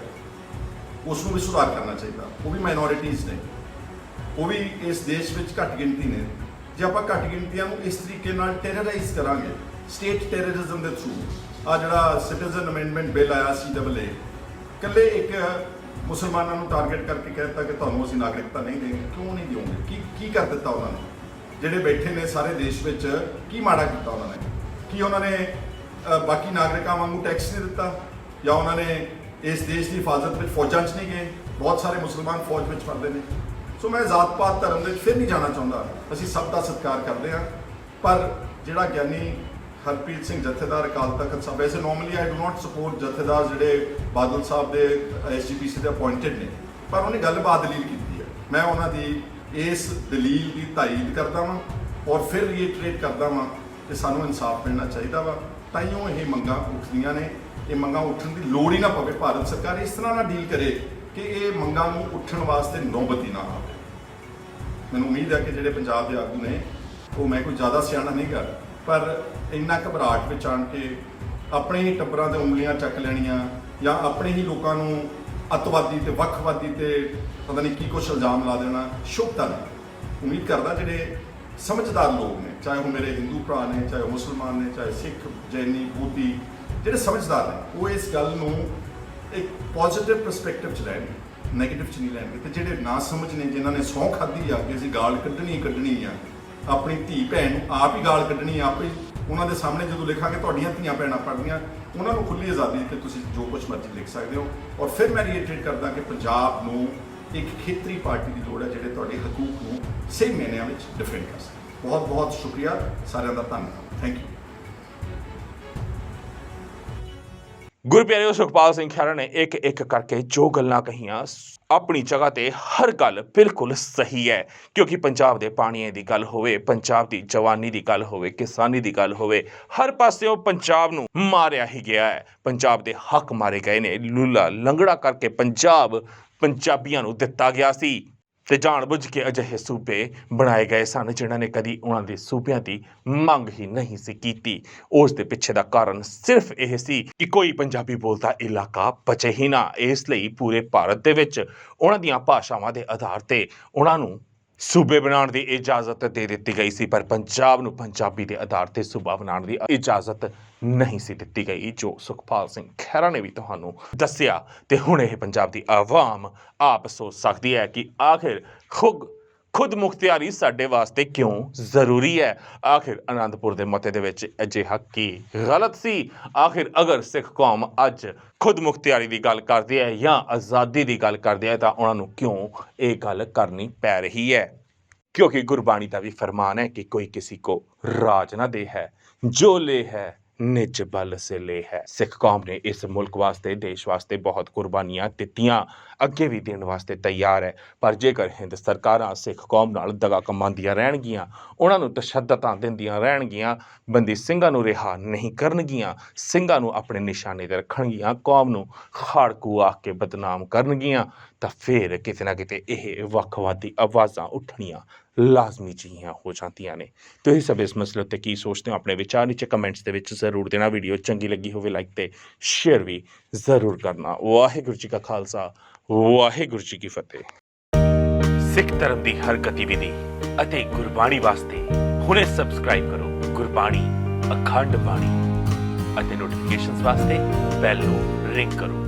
ਉਸ ਨੂੰ ਵੀ ਸੁਧਾਰ ਕਰਨਾ ਚਾਹੀਦਾ। ਉਹ ਵੀ ਮਾਈਨੋਰਿਟੀਜ਼ ਨੇ, ਉਹ ਵੀ ਇਸ ਦੇਸ਼ ਵਿੱਚ ਘੱਟ ਗਿਣਤੀ ਨੇ। ਜੇ ਆਪਾਂ ਘੱਟ ਗਿਣਤੀਆਂ ਨੂੰ ਇਸ ਤਰੀਕੇ ਨਾਲ ਟੈਰਰਾਈਜ਼ ਕਰਾਂਗੇ, ਸਟੇਟ ਟੈਰਰਿਜ਼ਮ ਦੇ ਥਰੂ, ਆ ਜਿਹੜਾ ਸਿਟੀਜ਼ਨ ਅਮੈਂਡਮੈਂਟ ਬਿੱਲ ਆਇਆ CAA, ਇਕੱਲੇ ਇੱਕ ਮੁਸਲਮਾਨਾਂ ਨੂੰ ਟਾਰਗੇਟ ਕਰਕੇ ਕਹਿਤਾ ਕਿ ਤੁਹਾਨੂੰ ਅਸੀਂ ਨਾਗਰਿਕਤਾ ਨਹੀਂ ਦੇਵਾਂਗੇ। ਕਿਉਂ ਨਹੀਂ ਦਿਓਗੇ? ਕੀ ਕਰ ਦਿੱਤਾ ਉਹਨਾਂ ਨੇ? ਜਿਹੜੇ ਬੈਠੇ ਨੇ ਸਾਰੇ ਦੇਸ਼ ਵਿੱਚ, ਕੀ ਮਾੜਾ ਕੀਤਾ ਉਹਨਾਂ ਨੇ? ਕੀ ਉਹਨਾਂ ਨੇ ਬਾਕੀ ਨਾਗਰਿਕਾਂ ਵਾਂਗੂ ਟੈਕਸ ਨਹੀਂ ਦਿੱਤਾ? ਜਾਂ ਉਹਨਾਂ ਨੇ ਇਸ ਦੇਸ਼ ਦੀ ਹਿਫਾਜ਼ਤ ਵਿੱਚ ਫੌਜਾਂ 'ਚ ਨਹੀਂ ਗਏ? ਬਹੁਤ ਸਾਰੇ ਮੁਸਲਮਾਨ ਫੌਜ ਵਿੱਚ ਫੜਦੇ ਨੇ। ਸੋ ਮੈਂ ਜ਼ਾਤ ਪਾਤ ਧਰਮ ਦੇ ਫਿਰ ਨਹੀਂ ਜਾਣਾ ਚਾਹੁੰਦਾ। ਅਸੀਂ ਸਭ ਦਾ ਸਤਿਕਾਰ ਕਰਦੇ ਹਾਂ, ਪਰ ਜਿਹੜਾ ਗਿਆਨੀ ਹਰਪ੍ਰੀਤ ਸਿੰਘ ਜਥੇਦਾਰ ਅਕਾਲ ਤਖਤ ਸਾਹਿਬ, ਵੈਸੇ normally I do not support ਜਥੇਦਾਰ ਜਿਹੜੇ ਬਾਦਲ ਸਾਹਿਬ ਦੇ SGPC ਦੇ ਅਪਾਇੰਟਡ ਨੇ, ਪਰ ਉਹਨੇ ਗੱਲ ਬਾਦਲੀਲ ਕੀਤੀ ਹੈ। ਮੈਂ ਉਹਨਾਂ ਦੀ ਇਸ ਦਲੀਲ ਦੀ ਤਾਈਦ ਕਰਦਾ ਵਾਂ ਔਰ ਫਿਰ ਰੀਇਟਰੇਟ ਕਰਦਾ ਵਾਂ ਕਿ ਸਾਨੂੰ ਇਨਸਾਫ ਮਿਲਣਾ ਚਾਹੀਦਾ ਵਾ। ਤਾਈਓ ਇਹ ਮੰਗਾਂ ਉੱਠਦੀਆਂ ਨੇ। ਇਹ ਮੰਗਾਂ ਉੱਠਣ ਦੀ ਲੋੜ ਹੀ ਨਾ ਪਵੇ। ਭਾਰਤ ਸਰਕਾਰ ਇਸ ਤਰ੍ਹਾਂ ਨਾਲ ਡੀਲ ਕਰੇ ਕਿ ਇਹ ਮੰਗਾਂ ਨੂੰ ਉੱਠਣ ਵਾਸਤੇ ਨੌਬਤ ਹੀ ਨਾ ਆਵੇ। ਮੈਨੂੰ ਉਮੀਦ ਹੈ ਕਿ ਜਿਹੜੇ ਪੰਜਾਬ ਦੇ ਆਗੂ ਨੇ, ਉਹ, ਮੈਂ ਕੋਈ ਜ਼ਿਆਦਾ ਸਿਆਣਾ ਨਹੀਂ ਗਾ, ਪਰ ਇੰਨਾ ਘਬਰਾਹਟ ਵਿੱਚ ਆਣ ਕੇ ਆਪਣੇ ਹੀ ਟੱਬਰਾਂ ਤੇ ਉਂਗਲੀਆਂ ਚੱਕ ਲੈਣੀਆਂ ਜਾਂ ਆਪਣੇ ਹੀ ਲੋਕਾਂ ਨੂੰ ਅੱਤਵਾਦੀ ਤੇ ਵੱਖਵਾਦੀ ਤੇ ਪਤਾ ਨਹੀਂ ਕੀ ਕੁਛ ਇਲਜ਼ਾਮ ਲਾ ਦੇਣਾ ਸ਼ੁਭਤਾ ਨਹੀਂ। ਉਮੀਦ ਕਰਦਾ ਜਿਹੜੇ ਸਮਝਦਾਰ ਲੋਕ ਨੇ, ਚਾਹੇ ਉਹ ਮੇਰੇ ਹਿੰਦੂ ਭਰਾ ਨੇ, ਚਾਹੇ ਉਹ ਮੁਸਲਮਾਨ ਨੇ, ਚਾਹੇ ਸਿੱਖ, ਜੈਨੀ, ਬੋਧੀ, ਜਿਹੜੇ ਸਮਝਦਾਰ ਨੇ, ਉਹ ਇਸ ਗੱਲ ਨੂੰ ਇੱਕ ਪੋਜ਼ਿਟਿਵ ਪਰਸਪੈਕਟਿਵ 'ਚ ਲੈਣਗੇ, ਨੈਗੇਟਿਵ 'ਚ ਨਹੀਂ ਲੈਣਗੇ। ਤੇ ਜਿਹੜੇ ਨਾ ਸਮਝ ਨੇ, ਜਿਨ੍ਹਾਂ ਨੇ ਸਹੁੰ ਖਾਧੀ ਆ ਕਿ ਅਸੀਂ ਗਾਲ ਕੱਢਣੀ ਆ, ਆਪਣੀ ਧੀ ਭੈਣ ਨੂੰ ਆਪ ਹੀ ਗਾਲ ਕੱਢਣੀ ਆ, ਆਪ ਹੀ ਉਹਨਾਂ ਦੇ ਸਾਹਮਣੇ ਜਦੋਂ ਲਿਖਾਂਗੇ ਤੁਹਾਡੀਆਂ ਧੀਆਂ ਭੈਣਾਂ ਪੜ੍ਹਦੀਆਂ, ਉਹਨਾਂ ਨੂੰ ਖੁੱਲ੍ਹੀ ਆਜ਼ਾਦੀ ਕਿ ਤੁਸੀਂ ਜੋ ਕੁਛ ਮਰਜ਼ੀ ਲਿਖ ਸਕਦੇ ਹੋ। ਔਰ ਫਿਰ ਮੈਂ ਰੀਇਟਰੇਟ ਕਰਦਾ ਕਿ ਪੰਜਾਬ ਨੂੰ ਇੱਕ ਖੇਤਰੀ ਪਾਰਟੀ ਦੀ ਲੋੜ ਹੈ ਜਿਹੜੇ ਤੁਹਾਡੇ ਹਕੂਕ ਨੂੰ ਸਹੀ ਮਾਇਨਿਆਂ ਵਿੱਚ ਡਿਫੈਂਡ ਕਰ ਸਕੇ। ਬਹੁਤ ਬਹੁਤ ਸ਼ੁਕਰੀਆ ਸਾਰਿਆਂ ਦਾ, ਧੰਨਵਾਦ। Thank you. ਗੁਰਪਿਆਰਿਓ, ਸੁਖਪਾਲ ਸਿੰਘ ਖਹਿਰਾ ਨੇ ਇੱਕ ਕਰਕੇ ਜੋ ਗੱਲਾਂ ਕਹੀਆਂ, ਆਪਣੀ ਜਗ੍ਹਾ ਤੇ ਹਰ ਗੱਲ ਬਿਲਕੁਲ ਸਹੀ ਹੈ। ਕਿਉਂਕਿ ਪੰਜਾਬ ਦੇ ਪਾਣੀਆਂ ਦੀ ਗੱਲ ਹੋਵੇ, ਪੰਜਾਬ ਦੀ ਜਵਾਨੀ ਦੀ ਗੱਲ ਹੋਵੇ, ਕਿਸਾਨੀ ਦੀ ਗੱਲ ਹੋਵੇ, ਹਰ ਪਾਸਿਓਂ ਪੰਜਾਬ ਨੂੰ ਮਾਰਿਆ ਹੀ ਗਿਆ ਹੈ। ਪੰਜਾਬ ਦੇ ਹੱਕ ਮਾਰੇ ਗਏ ਨੇ। ਲੂਲਾ ਲੰਗੜਾ ਕਰਕੇ ਪੰਜਾਬ ਪੰਜਾਬੀਆਂ ਨੂੰ ਦਿੱਤਾ ਗਿਆ ਸੀ ਤੇ ਜਾਣਬੁੱਝ ਕੇ ਅਜਿਹੇ ਸੂਬੇ ਬਣਾਏ ਗਏ ਸਨ ਜਿਨ੍ਹਾਂ ਨੇ ਕਦੀ ਉਹਨਾਂ ਦੇ ਸੂਬਿਆਂ ਦੀ ਮੰਗ ਹੀ ਨਹੀਂ ਸੀ ਕੀਤੀ। ਉਸ ਦੇ ਪਿੱਛੇ ਦਾ ਕਾਰਨ ਸਿਰਫ ਇਹ ਸੀ ਕਿ ਕੋਈ ਪੰਜਾਬੀ ਬੋਲਦਾ ਇਲਾਕਾ ਬਚੇ ਹੀ ਨਾ। ਇਸ ਲਈ ਪੂਰੇ ਭਾਰਤ ਦੇ ਵਿੱਚ ਉਹਨਾਂ ਦੀਆਂ ਭਾਸ਼ਾਵਾਂ ਦੇ ਆਧਾਰ ਤੇ ਉਹਨਾਂ ਨੂੰ ਸੂਬੇ ਬਣਾਉਣ ਦੀ ਇਜਾਜ਼ਤ ਦੇ ਦਿੱਤੀ ਗਈ ਸੀ, ਪਰ ਪੰਜਾਬ ਨੂੰ ਪੰਜਾਬੀ ਦੇ ਆਧਾਰ ਤੇ ਸੂਬਾ ਬਣਾਉਣ ਦੀ ਇਜਾਜ਼ਤ ਨਹੀਂ ਸੀ ਦਿੱਤੀ ਗਈ, ਜੋ ਸੁਖਪਾਲ ਸਿੰਘ ਖਹਿਰਾ ਨੇ ਵੀ ਤੁਹਾਨੂੰ ਦੱਸਿਆ। ਤੇ ਹੁਣ ਇਹ ਪੰਜਾਬ ਦੀ ਆਵਾਮ ਆਪ ਸੋਚ ਸਕਦੀ ਹੈ ਕਿ ਆਖਿਰ ਖੁਦ ਮੁਖਤਿਆਰੀ ਸਾਡੇ ਵਾਸਤੇ ਕਿਉਂ ਜ਼ਰੂਰੀ ਹੈ। ਆਖਿਰ ਅਨੰਦਪੁਰ ਦੇ ਮਤੇ ਦੇ ਵਿੱਚ ਅਜਿਹਾ ਕੀ ਗਲਤ ਸੀ? ਆਖਿਰ ਅਗਰ ਸਿੱਖ ਕੌਮ ਅੱਜ ਖੁਦ ਮੁਖਤਿਆਰੀ ਦੀ ਗੱਲ ਕਰਦੀ ਹੈ ਜਾਂ ਆਜ਼ਾਦੀ ਦੀ ਗੱਲ ਕਰਦੀ ਹੈ ਤਾਂ ਉਹਨਾਂ ਨੂੰ ਕਿਉਂ ਇਹ ਗੱਲ ਕਰਨੀ ਪੈ ਰਹੀ ਹੈ? क्योंकि गुरबाणी का भी फरमान है कि कोई किसी को राज ना दे है, जो ले है निज बल से ले है। सिख कौम ने इस मुल्क वास्ते, देश वास्ते बहुत कुर्बानियां दित्तियां, अगे भी देने वास्ते तैयार है। पर जेकर हिंद सरकारां सिख कौम नाल दगा कमांदियां रहणगियां, उन्हां नूं तशद्ददां दिंदियां रहणगियां, बंदी ਸਿੰਘਾਂ ਨੂੰ रिहा नहीं करनगियां, ਸਿੰਘਾਂ ਨੂੰ अपने निशाने ते रखणगियां, कौम नूं खाड़कू आख के बदनाम करनगियां, ਤਾਂ ਫਿਰ ਕਿਤੇ ਨਾ ਕਿਤੇ ਇਹ ਵੱਖਵਾਦੀ ਆਵਾਜ਼ਾਂ ਉੱਠਣੀਆਂ ਲਾਜ਼ਮੀ ਜਿਹੀਆਂ ਹੋ ਜਾਂਦੀਆਂ ਨੇ। ਤੁਸੀਂ ਸਭ ਇਸ ਮਸਲੇ ਉੱਤੇ ਕੀ ਸੋਚਦੇ ਹੋ? ਆਪਣੇ ਵਿਚਾਰ ਨੀਚੇ ਕਮੈਂਟਸ ਦੇ ਵਿੱਚ ਜ਼ਰੂਰ ਦੇਣਾ। ਵੀਡੀਓ ਚੰਗੀ ਲੱਗੀ ਹੋਵੇ ਲਾਈਕ ਤੇ ਸ਼ੇਅਰ ਵੀ ਜ਼ਰੂਰ ਕਰਨਾ। ਵਾਹਿਗੁਰੂ ਜੀ ਕਾ ਖਾਲਸਾ, ਵਾਹਿਗੁਰੂ ਜੀ ਕੀ ਫਤਿਹ। ਸਿੱਖ ਧਰਮ ਦੀ ਹਰ ਗਤੀਵਿਧੀ ਅਤੇ ਗੁਰਬਾਣੀ ਵਾਸਤੇ ਹੁਣੇ ਸਬਸਕ੍ਰਾਈਬ ਕਰੋ ਗੁਰਬਾਣੀ ਅਖੰਡ ਬਾਣੀ ਅਤੇ ਨੋਟੀਫਿਕੇਸ਼ਨਸ ਵਾਸਤੇ ਬੈਲ ਨੂੰ ਰਿੰਗ ਕਰੋ।